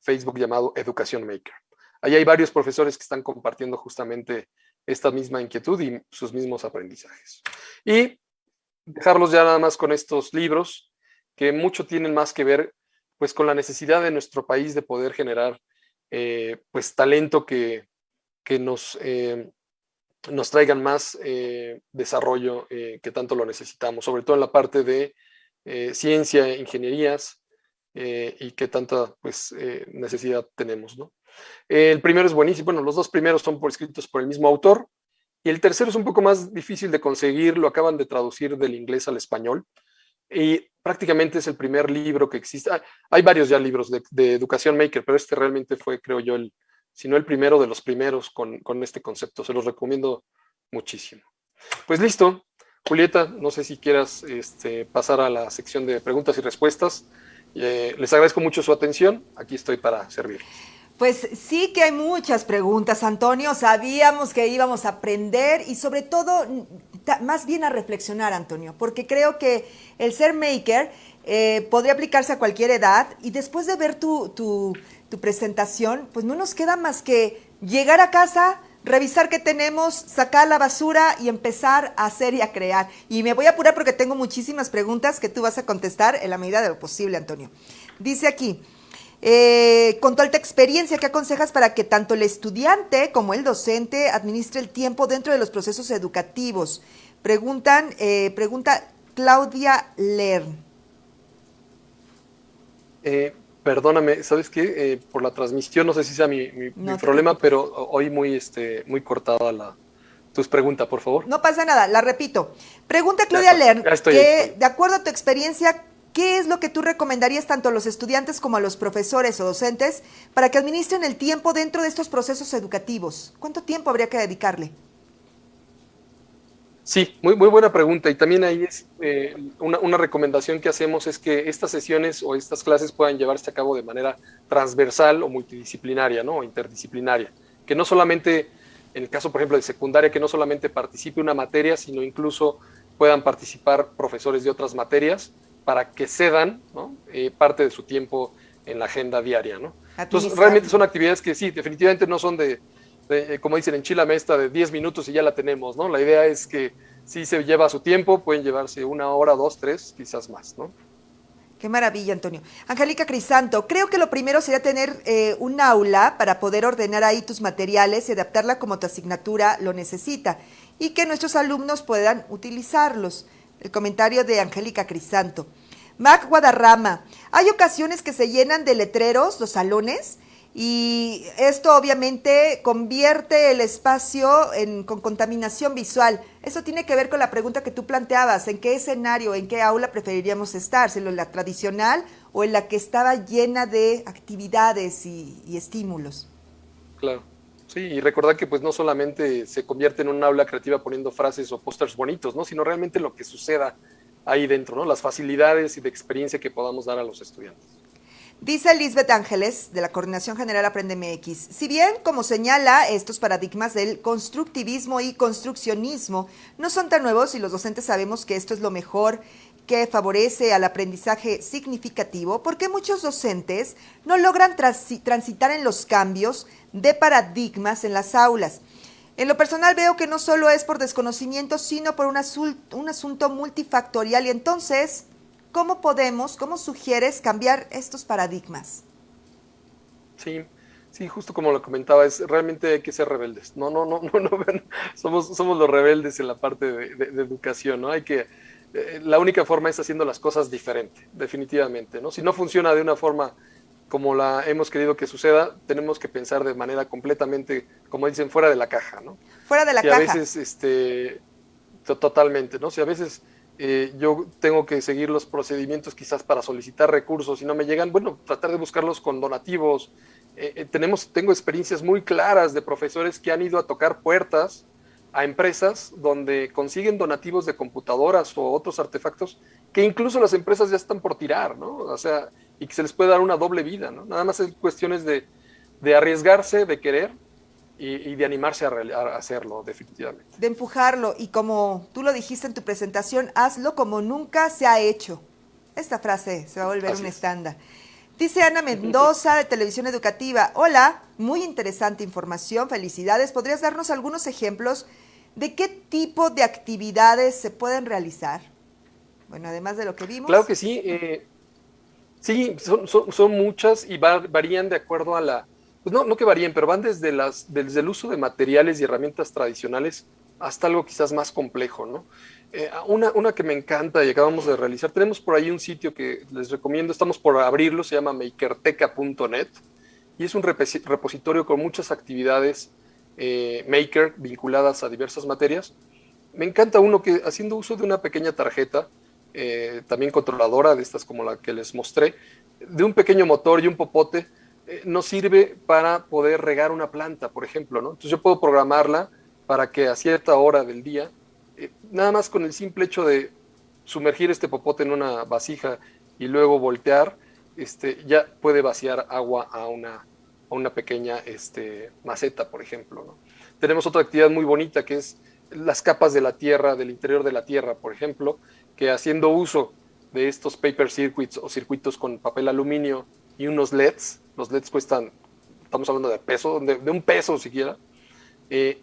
Facebook llamado Educación Maker. Ahí hay varios profesores que están compartiendo justamente esta misma inquietud y sus mismos aprendizajes. Y dejarlos ya nada más con estos libros, que mucho tienen más que ver pues con la necesidad de nuestro país de poder generar pues talento que nos traigan más desarrollo que tanto lo necesitamos, sobre todo en la parte de ciencia, ingenierías y que tanta pues, necesidad tenemos, ¿no? El primero es buenísimo, bueno, los dos primeros son escritos por el mismo autor, y el tercero es un poco más difícil de conseguir, lo acaban de traducir del inglés al español, y prácticamente es el primer libro que existe. Hay varios ya libros de Educación Maker, pero este realmente fue, creo yo, si no el primero de los primeros con este concepto. Se los recomiendo muchísimo. Pues listo, Julieta, no sé si quieras pasar a la sección de preguntas y respuestas. Les agradezco mucho su atención. Aquí estoy para servir. Pues sí que hay muchas preguntas, Antonio. Sabíamos que íbamos a aprender y sobre todo, más bien a reflexionar, Antonio, porque creo que el ser maker podría aplicarse a cualquier edad y después de ver tu presentación, pues no nos queda más que llegar a casa, revisar qué tenemos, sacar la basura y empezar a hacer y a crear. Y me voy a apurar porque tengo muchísimas preguntas que tú vas a contestar en la medida de lo posible, Antonio. Dice aquí, con tu alta experiencia, ¿qué aconsejas para que tanto el estudiante como el docente administre el tiempo dentro de los procesos educativos? Pregunta Claudia Lern. Perdóname, ¿sabes qué? Por la transmisión, no sé si sea mi problema, pero hoy muy cortada tus preguntas, por favor. No pasa nada, la repito. Pregunta Claudia Lern, que de acuerdo a tu experiencia, ¿qué es lo que tú recomendarías tanto a los estudiantes como a los profesores o docentes para que administren el tiempo dentro de estos procesos educativos? ¿Cuánto tiempo habría que dedicarle? Sí, muy buena pregunta. Y también ahí es una recomendación que hacemos es que estas sesiones o estas clases puedan llevarse a cabo de manera transversal o multidisciplinaria, ¿no? O interdisciplinaria. Que no solamente, en el caso, por ejemplo, de secundaria, que no solamente participe una materia, sino incluso puedan participar profesores de otras materias para que cedan, ¿no? Parte de su tiempo en la agenda diaria, ¿no? Entonces, realmente son actividades que sí, definitivamente no son como dicen en Chile Mesta, de 10 minutos y ya la tenemos, ¿no? La idea es que si se lleva su tiempo, pueden llevarse 1 hora, 2, 3, quizás más, ¿no? Qué maravilla, Antonio. Angélica Crisanto, creo que lo primero sería tener un aula para poder ordenar ahí tus materiales y adaptarla como tu asignatura lo necesita y que nuestros alumnos puedan utilizarlos. El comentario de Angélica Crisanto. Mac Guadarrama, hay ocasiones que se llenan de letreros los salones y esto obviamente convierte el espacio con contaminación visual. Eso tiene que ver con la pregunta que tú planteabas, ¿en qué escenario, en qué aula preferiríamos estar? ¿En la tradicional o en la que estaba llena de actividades y estímulos? Claro, sí, y recordar que pues no solamente se convierte en un aula creativa poniendo frases o pósters bonitos, ¿no? Sino realmente lo que suceda ahí dentro, ¿no? Las facilidades y de experiencia que podamos dar a los estudiantes. Dice Lisbeth Ángeles, de la Coordinación General Aprende MX, si bien, como señala, estos paradigmas del constructivismo y construccionismo no son tan nuevos y los docentes sabemos que esto es lo mejor que favorece al aprendizaje significativo, ¿por qué muchos docentes no logran transitar en los cambios de paradigmas en las aulas? En lo personal veo que no solo es por desconocimiento, sino por un asunto multifactorial y entonces... ¿Cómo sugieres cambiar estos paradigmas? Sí, justo como lo comentaba, realmente hay que ser rebeldes. No, somos los rebeldes en la parte de educación, ¿no? La única forma es haciendo las cosas diferente, definitivamente, ¿no? Si no funciona de una forma como la hemos querido que suceda, tenemos que pensar de manera completamente, como dicen, fuera de la caja, ¿no? Fuera de la caja. A veces, totalmente, ¿no? Si a veces... yo tengo que seguir los procedimientos quizás para solicitar recursos y no me llegan, bueno, tratar de buscarlos con donativos, Tengo experiencias muy claras de profesores que han ido a tocar puertas a empresas donde consiguen donativos de computadoras o otros artefactos que incluso las empresas ya están por tirar, ¿no? O sea, y que se les puede dar una doble vida, ¿no? Nada más es cuestiones de arriesgarse, de querer y de animarse a hacerlo, definitivamente. De empujarlo y como tú lo dijiste en tu presentación, hazlo como nunca se ha hecho. Esta frase se va a volver un estándar. Dice Ana Mendoza de Televisión Educativa, hola, muy interesante información, felicidades. ¿Podrías darnos algunos ejemplos de qué tipo de actividades se pueden realizar? Bueno, además de lo que vimos. Claro que sí, sí, son muchas y varían de acuerdo a la, pues no que varíen, pero van desde el uso de materiales y herramientas tradicionales hasta algo quizás más complejo, ¿no? Una que me encanta y acabamos de realizar, tenemos por ahí un sitio que les recomiendo, estamos por abrirlo, se llama makerteca.net y es un repositorio con muchas actividades maker vinculadas a diversas materias. Me encanta uno que haciendo uso de una pequeña tarjeta, también controladora de estas como la que les mostré, de un pequeño motor y un popote, nos sirve para poder regar una planta, por ejemplo, ¿no? Entonces yo puedo programarla para que a cierta hora del día, nada más con el simple hecho de sumergir este popote en una vasija y luego voltear, ya puede vaciar agua a una pequeña maceta, por ejemplo, ¿no? Tenemos otra actividad muy bonita que es las capas de la tierra, del interior de la tierra, por ejemplo, que haciendo uso de estos paper circuits o circuitos con papel aluminio y unos LEDs, los LEDs cuestan, estamos hablando de peso, de un peso siquiera,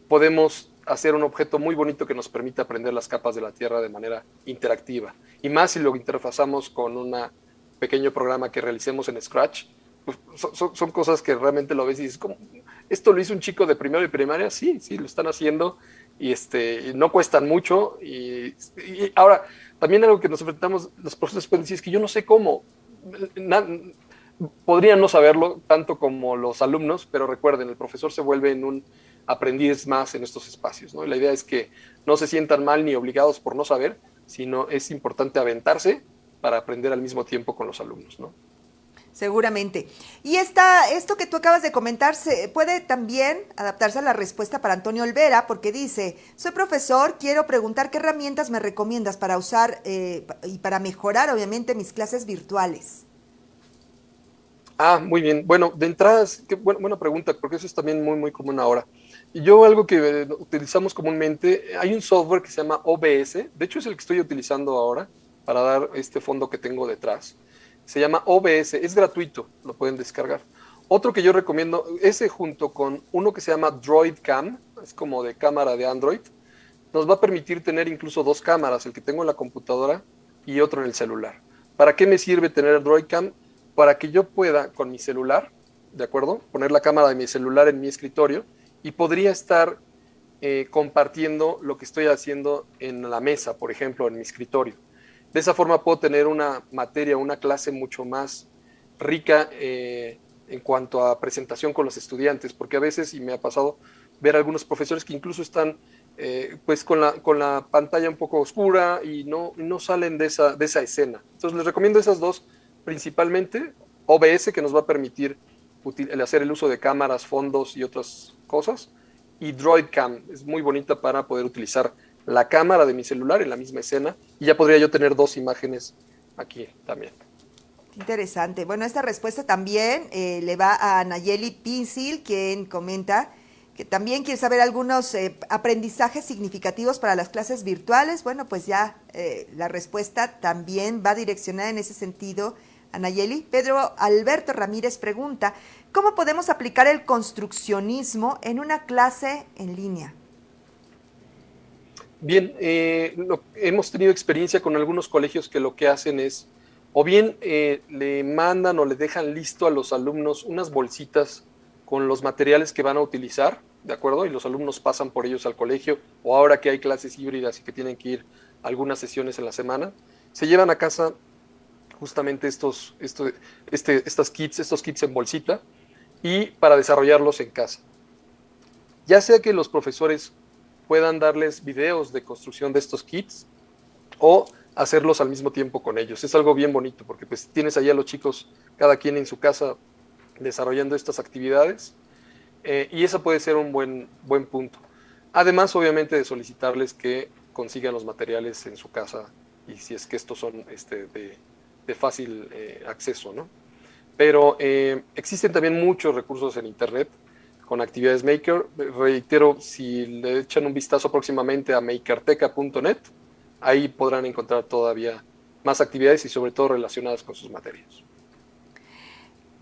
podemos hacer un objeto muy bonito que nos permita aprender las capas de la tierra de manera interactiva. Y más si lo interfazamos con un pequeño programa que realicemos en Scratch, pues son cosas que realmente lo ves y dices, ¿cómo? ¿Esto lo hizo un chico de primero y primaria? Sí, lo están haciendo y no cuestan mucho. Y ahora, también algo que nos enfrentamos, los profesores pueden decir es que yo no sé cómo. Podrían no saberlo tanto como los alumnos, pero recuerden, el profesor se vuelve en un aprendiz más en estos espacios, ¿no? Y la idea es que no se sientan mal ni obligados por no saber, sino es importante aventarse para aprender al mismo tiempo con los alumnos, ¿no? Seguramente. Y esto que tú acabas de comentar puede también adaptarse a la respuesta para Antonio Olvera, porque dice, soy profesor, quiero preguntar qué herramientas me recomiendas para usar y para mejorar, obviamente, mis clases virtuales. Muy bien. Bueno, de entrada, buena pregunta, porque eso es también muy, muy común ahora. Yo algo que utilizamos comúnmente, hay un software que se llama OBS, de hecho es el que estoy utilizando ahora para dar este fondo que tengo detrás. Se llama OBS, es gratuito, lo pueden descargar. Otro que yo recomiendo, ese junto con uno que se llama DroidCam, es como de cámara de Android, nos va a permitir tener incluso dos cámaras, el que tengo en la computadora y otro en el celular. ¿Para qué me sirve tener DroidCam? Para que yo pueda con mi celular, ¿de acuerdo? Poner la cámara de mi celular en mi escritorio y podría estar compartiendo lo que estoy haciendo en la mesa, por ejemplo, en mi escritorio. De esa forma puedo tener una materia, una clase mucho más rica en cuanto a presentación con los estudiantes, porque a veces, y me ha pasado, ver algunos profesores que incluso están pues con la pantalla un poco oscura y no salen de esa escena. Entonces les recomiendo esas dos principalmente, OBS, que nos va a permitir hacer el uso de cámaras, fondos y otras cosas, y DroidCam, es muy bonita para poder utilizar la cámara de mi celular en la misma escena y ya podría yo tener dos imágenes aquí también. Interesante. Bueno, esta respuesta también le va a Nayeli Pinzil, quien comenta que también quiere saber algunos aprendizajes significativos para las clases virtuales. Bueno, pues ya la respuesta también va direccionada en ese sentido a Nayeli. Pedro Alberto Ramírez pregunta, ¿cómo podemos aplicar el construccionismo en una clase en línea? Bien, hemos tenido experiencia con algunos colegios que lo que hacen es, o bien le mandan o le dejan listo a los alumnos unas bolsitas con los materiales que van a utilizar, ¿de acuerdo? Y los alumnos pasan por ellos al colegio, o ahora que hay clases híbridas y que tienen que ir a algunas sesiones en la semana, se llevan a casa justamente estos kits en bolsita y para desarrollarlos en casa. Ya sea que los profesores puedan darles videos de construcción de estos kits o hacerlos al mismo tiempo con ellos. Es algo bien bonito porque pues tienes allá a los chicos, cada quien en su casa, desarrollando estas actividades, y eso puede ser un buen punto. Además, obviamente, de solicitarles que consigan los materiales en su casa, y si es que estos son de fácil acceso, ¿no? Pero existen también muchos recursos en Internet con actividades Maker. Reitero, si le echan un vistazo próximamente a makerteca.net, ahí podrán encontrar todavía más actividades y sobre todo relacionadas con sus materias.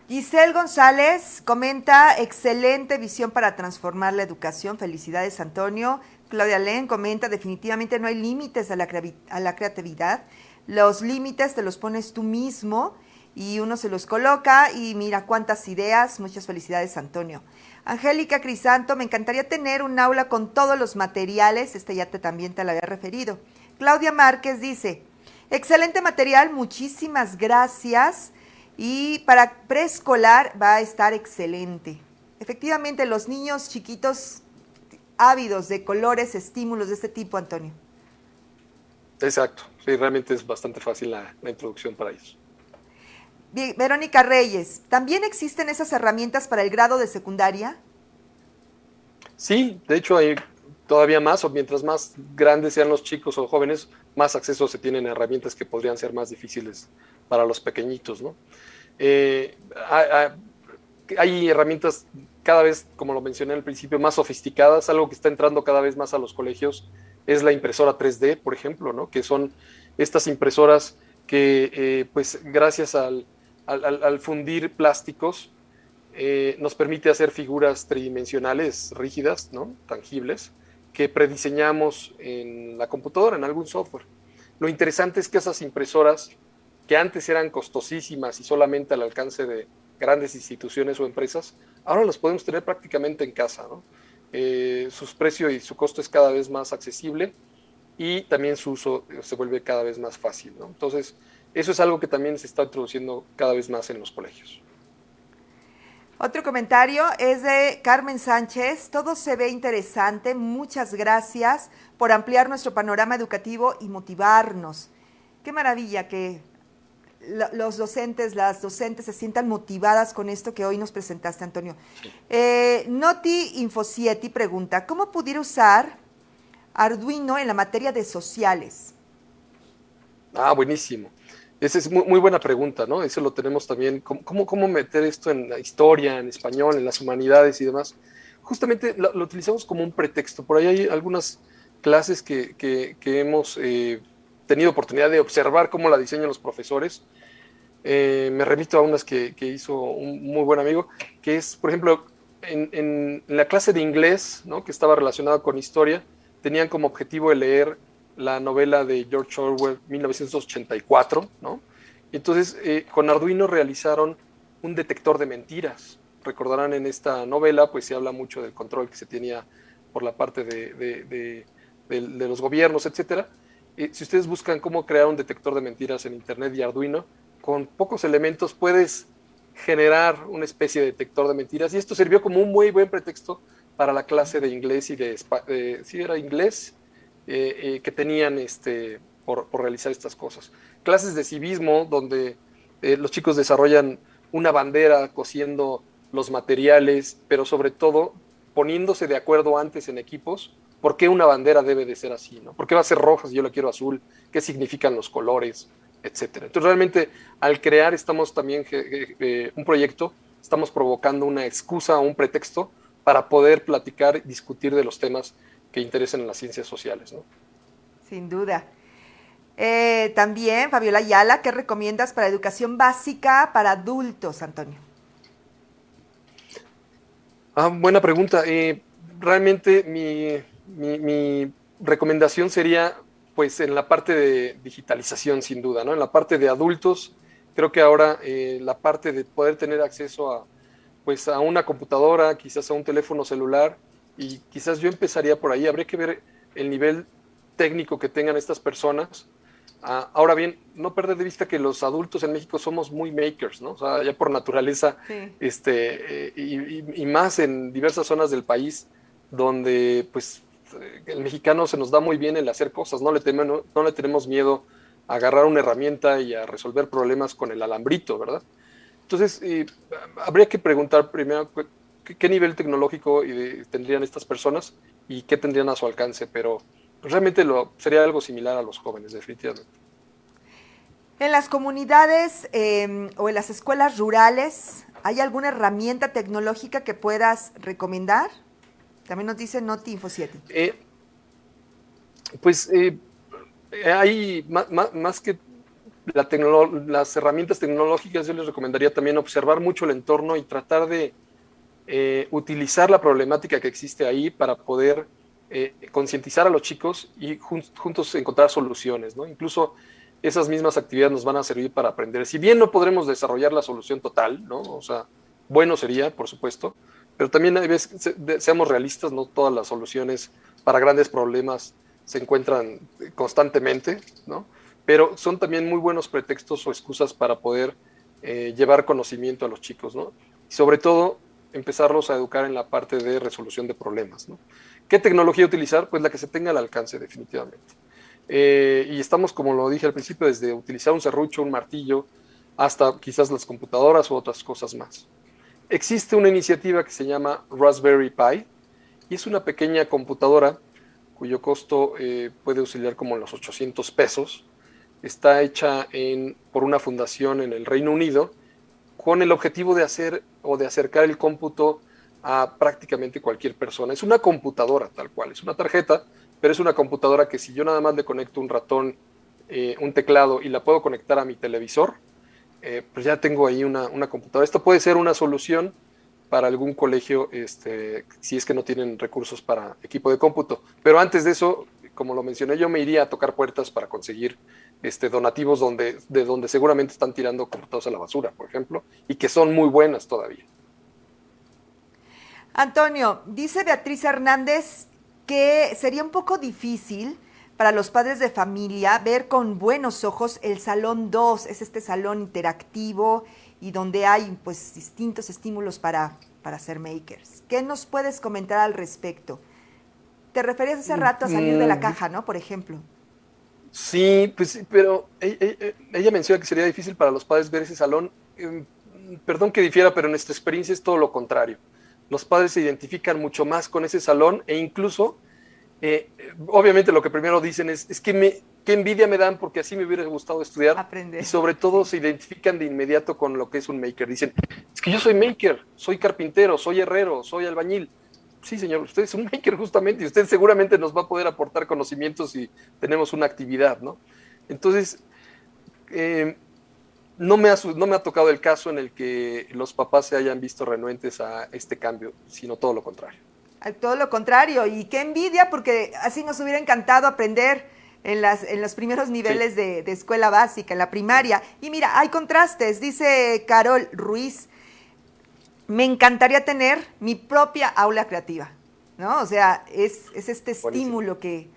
Giselle González comenta, excelente visión para transformar la educación. Felicidades, Antonio. Claudia Len comenta, definitivamente no hay límites a la creatividad. Los límites te los pones tú mismo y uno se los coloca y mira cuántas ideas. Muchas felicidades, Antonio. Angélica Crisanto, me encantaría tener un aula con todos los materiales. También te la había referido. Claudia Márquez dice, excelente material, muchísimas gracias. Y para preescolar va a estar excelente. Efectivamente, los niños chiquitos ávidos de colores, estímulos de este tipo, Antonio. Exacto, sí, realmente es bastante fácil la introducción para ellos. Bien, Verónica Reyes, ¿también existen esas herramientas para el grado de secundaria? Sí, de hecho hay todavía más, o mientras más grandes sean los chicos o jóvenes, más acceso se tienen a herramientas que podrían ser más difíciles para los pequeñitos, ¿no? Hay herramientas cada vez, como lo mencioné al principio, más sofisticadas. Algo que está entrando cada vez más a los colegios es la impresora 3D, por ejemplo, ¿no? Que son estas impresoras que, pues, gracias al fundir plásticos, nos permite hacer figuras tridimensionales rígidas, ¿no? Tangibles, que prediseñamos en la computadora, en algún software. Lo interesante es que esas impresoras, que antes eran costosísimas y solamente al alcance de grandes instituciones o empresas, ahora las podemos tener prácticamente en casa, ¿no? Su precio y su costo es cada vez más accesible y también su uso se vuelve cada vez más fácil, ¿no? Entonces, eso es algo que también se está introduciendo cada vez más en los colegios. Otro comentario es de Carmen Sánchez. Todo se ve interesante. Muchas gracias por ampliar nuestro panorama educativo y motivarnos. Qué maravilla que los docentes, las docentes se sientan motivadas con esto que hoy nos presentaste, Antonio. Noti Infosieti pregunta, ¿cómo pudiera usar Arduino en la materia de sociales? Buenísimo. Esa es muy buena pregunta, ¿no? Eso lo tenemos también. ¿Cómo meter esto en la historia, en español, en las humanidades y demás? Justamente lo utilizamos como un pretexto. Por ahí hay algunas clases que hemos tenido oportunidad de observar cómo la diseñan los profesores. Me remito a unas que hizo un muy buen amigo, que es, por ejemplo, en la clase de inglés, ¿no? Que estaba relacionada con historia, tenían como objetivo el leer la novela de George Orwell, 1984, ¿no? Entonces, con Arduino realizaron un detector de mentiras. Recordarán, en esta novela, pues se habla mucho del control que se tenía por la parte de los gobiernos, etcétera. Si ustedes buscan cómo crear un detector de mentiras en Internet y Arduino, con pocos elementos puedes generar una especie de detector de mentiras, y esto sirvió como un muy buen pretexto para la clase de inglés y sí, era inglés, que tenían por realizar estas cosas. Clases de civismo, donde los chicos desarrollan una bandera cosiendo los materiales, pero sobre todo poniéndose de acuerdo antes en equipos, por qué una bandera debe de ser así, ¿no? ¿Por qué va a ser roja si yo la quiero azul? ¿Qué significan los colores? Etcétera. Entonces, realmente, al crear estamos también un proyecto, estamos provocando una excusa o un pretexto para poder platicar y discutir de los temas que interesen en las ciencias sociales, ¿no? Sin duda. También, Fabiola Ayala, ¿qué recomiendas para educación básica para adultos, Antonio? Buena pregunta. Realmente mi recomendación sería, pues, en la parte de digitalización, sin duda, ¿no? En la parte de adultos, creo que ahora la parte de poder tener acceso pues, a una computadora, quizás a un teléfono celular, y quizás yo empezaría por ahí. Habría que ver el nivel técnico que tengan estas personas. Ahora bien, no perder de vista que los adultos en México somos muy makers, ¿no? O sea, ya por naturaleza, Sí. Y más en diversas zonas del país, donde pues el mexicano se nos da muy bien el hacer cosas, no le tenemos miedo a agarrar una herramienta y a resolver problemas con el alambrito, ¿verdad? Entonces, habría que preguntar primero qué nivel tecnológico tendrían estas personas y qué tendrían a su alcance, pero pues, realmente sería algo similar a los jóvenes, definitivamente. En las comunidades o en las escuelas rurales, ¿hay alguna herramienta tecnológica que puedas recomendar? También nos dice Noti Info 7. Pues hay más que las herramientas tecnológicas, yo les recomendaría también observar mucho el entorno y tratar de utilizar la problemática que existe ahí para poder concientizar a los chicos y juntos encontrar soluciones, ¿no? Incluso esas mismas actividades nos van a servir para aprender. Si bien no podremos desarrollar la solución total, ¿no? O sea, bueno sería, por supuesto, pero también hay veces, seamos realistas, no todas las soluciones para grandes problemas se encuentran constantemente, ¿no? Pero son también muy buenos pretextos o excusas para poder llevar conocimiento a los chicos, ¿no? Y sobre todo, empezarlos a educar en la parte de resolución de problemas, ¿no? ¿Qué tecnología utilizar? Pues la que se tenga al alcance, definitivamente. Y estamos, como lo dije al principio, desde utilizar un serrucho, un martillo, hasta quizás las computadoras u otras cosas más. Existe una iniciativa que se llama Raspberry Pi y es una pequeña computadora cuyo costo puede oscilar como en los 800 pesos. Está hecha por una fundación en el Reino Unido con el objetivo de hacer o de acercar el cómputo a prácticamente cualquier persona. Es una computadora tal cual, es una tarjeta, pero es una computadora que si yo nada más le conecto un ratón, un teclado y la puedo conectar a mi televisor, pues ya tengo ahí una computadora. Esto puede ser una solución para algún colegio, si es que no tienen recursos para equipo de cómputo. Pero antes de eso, como lo mencioné, yo me iría a tocar puertas para conseguir donativos de donde seguramente están tirando computadoras a la basura, por ejemplo, y que son muy buenas todavía. Antonio, dice Beatriz Hernández que sería un poco difícil para los padres de familia ver con buenos ojos el Salón 2, es este salón interactivo y donde hay pues distintos estímulos para ser makers. ¿Qué nos puedes comentar al respecto? Te referías hace rato a salir de la caja, ¿no? Por ejemplo. Sí, pues, pero ella menciona que sería difícil para los padres ver ese salón. Perdón que difiera, pero en nuestra experiencia es todo lo contrario. Los padres se identifican mucho más con ese salón e incluso, obviamente lo que primero dicen es que qué envidia me dan porque así me hubiera gustado estudiar. Aprender. Y sobre todo sí. Se identifican de inmediato con lo que es un maker. Dicen, es que yo soy maker, soy carpintero, soy herrero, soy albañil. Sí, señor, usted es un maker justamente y usted seguramente nos va a poder aportar conocimientos si tenemos una actividad, ¿no? Entonces, no me ha tocado el caso en el que los papás se hayan visto renuentes a este cambio, sino todo lo contrario. Todo lo contrario, y qué envidia, porque así nos hubiera encantado aprender en los primeros niveles de escuela básica, en la primaria. Y mira, hay contrastes, dice Carol Ruiz, me encantaría tener mi propia aula creativa, ¿no? O sea, es este estímulo que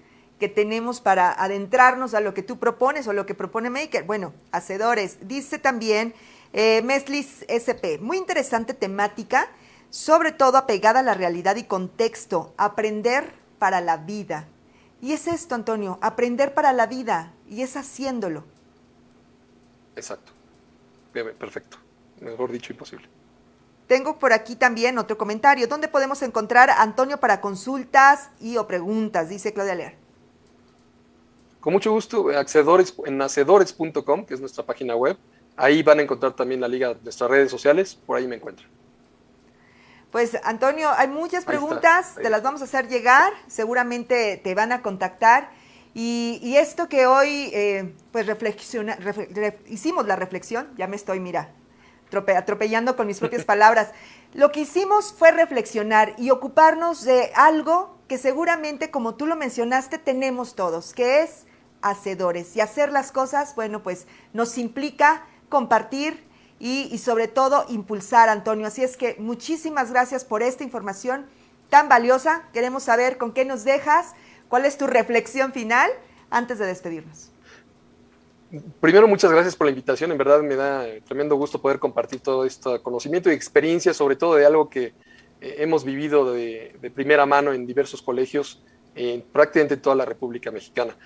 tenemos para adentrarnos a lo que tú propones o lo que propone Maker. Bueno, hacedores. Dice también Meslis SP, muy interesante temática, sobre todo apegada a la realidad y contexto, aprender para la vida. Y es esto, Antonio, aprender para la vida, y es haciéndolo. Exacto. Perfecto. Mejor dicho, imposible. Tengo por aquí también otro comentario. ¿Dónde podemos encontrar a Antonio para consultas o preguntas? Dice Claudia Lear. Con mucho gusto, en hacedores.com, que es nuestra página web. Ahí van a encontrar también la liga de nuestras redes sociales. Por ahí me encuentran. Pues, Antonio, hay muchas preguntas. Te las vamos a hacer llegar. Seguramente te van a contactar. Y esto que hoy, pues, hicimos la reflexión. Ya me estoy, mira, atropellando con mis propias palabras. Lo que hicimos fue reflexionar y ocuparnos de algo que seguramente, como tú lo mencionaste, tenemos todos, que es hacedores. Y hacer las cosas, bueno, pues nos implica compartir y sobre todo impulsar, Antonio. Así es que muchísimas gracias por esta información tan valiosa. Queremos saber con qué nos dejas, cuál es tu reflexión final antes de despedirnos. Primero, muchas gracias por la invitación. En verdad me da tremendo gusto poder compartir todo este conocimiento y experiencia, sobre todo de algo que hemos vivido de primera mano en diversos colegios en prácticamente toda la República Mexicana.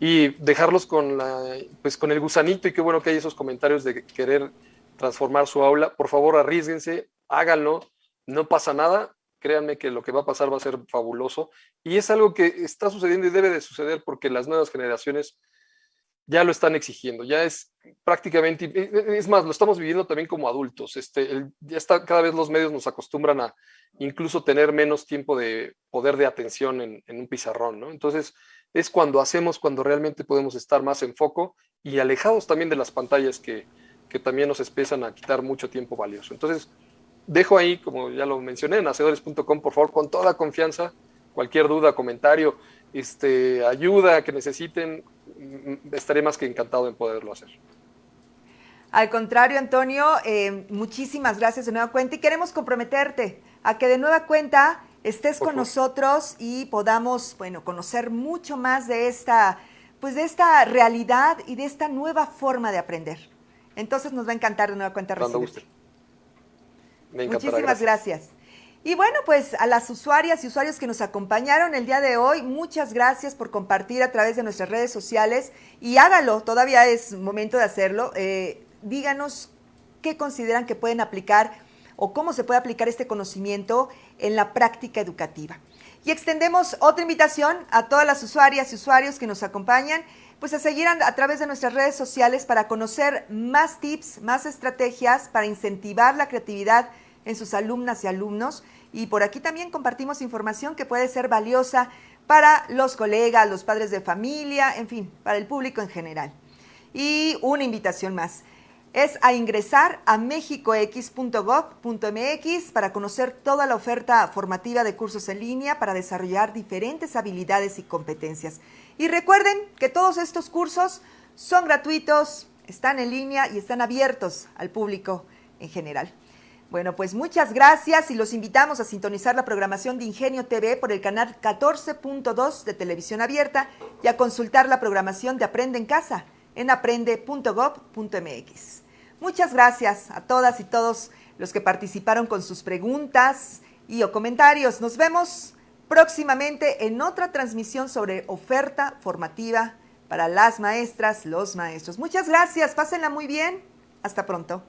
Y dejarlos con el gusanito, y qué bueno que hay esos comentarios de querer transformar su aula. Por favor, arriésguense, háganlo, no pasa nada. Créanme que lo que va a pasar va a ser fabuloso. Y es algo que está sucediendo y debe de suceder porque las nuevas generaciones ya lo están exigiendo, ya es prácticamente, es más, lo estamos viviendo también como adultos. Ya está, cada vez los medios nos acostumbran a incluso tener menos tiempo de poder de atención en un pizarrón, ¿no? Entonces, es cuando realmente podemos estar más en foco y alejados también de las pantallas que también nos empiezan a quitar mucho tiempo valioso. Entonces, dejo ahí, como ya lo mencioné, en hacedores.com, por favor, con toda confianza, cualquier duda, comentario, ayuda que necesiten, estaré más que encantado en poderlo hacer. Al contrario, Antonio, muchísimas gracias de nueva cuenta y queremos comprometerte a que de nueva cuenta estés con nosotros y podamos, bueno, conocer mucho más de esta realidad y de esta nueva forma de aprender. Entonces nos va a encantar de nueva cuenta recibirte. Me encantará. Muchísimas gracias. Y bueno, pues a las usuarias y usuarios que nos acompañaron el día de hoy, muchas gracias por compartir a través de nuestras redes sociales y hágalo, todavía es momento de hacerlo. Díganos qué consideran que pueden aplicar o cómo se puede aplicar este conocimiento en la práctica educativa. Y extendemos otra invitación a todas las usuarias y usuarios que nos acompañan, pues a seguir a través de nuestras redes sociales para conocer más tips, más estrategias para incentivar la creatividad en sus alumnas y alumnos. Y por aquí también compartimos información que puede ser valiosa para los colegas, los padres de familia, en fin, para el público en general. Y una invitación más es a ingresar a mexicox.gov.mx para conocer toda la oferta formativa de cursos en línea para desarrollar diferentes habilidades y competencias. Y recuerden que todos estos cursos son gratuitos, están en línea y están abiertos al público en general. Bueno, pues muchas gracias y los invitamos a sintonizar la programación de Ingenio TV por el canal 14.2 de Televisión Abierta y a consultar la programación de Aprende en Casa en aprende.gov.mx. Muchas gracias a todas y todos los que participaron con sus preguntas y o comentarios. Nos vemos próximamente en otra transmisión sobre oferta formativa para las maestras, los maestros. Muchas gracias, pásenla muy bien. Hasta pronto.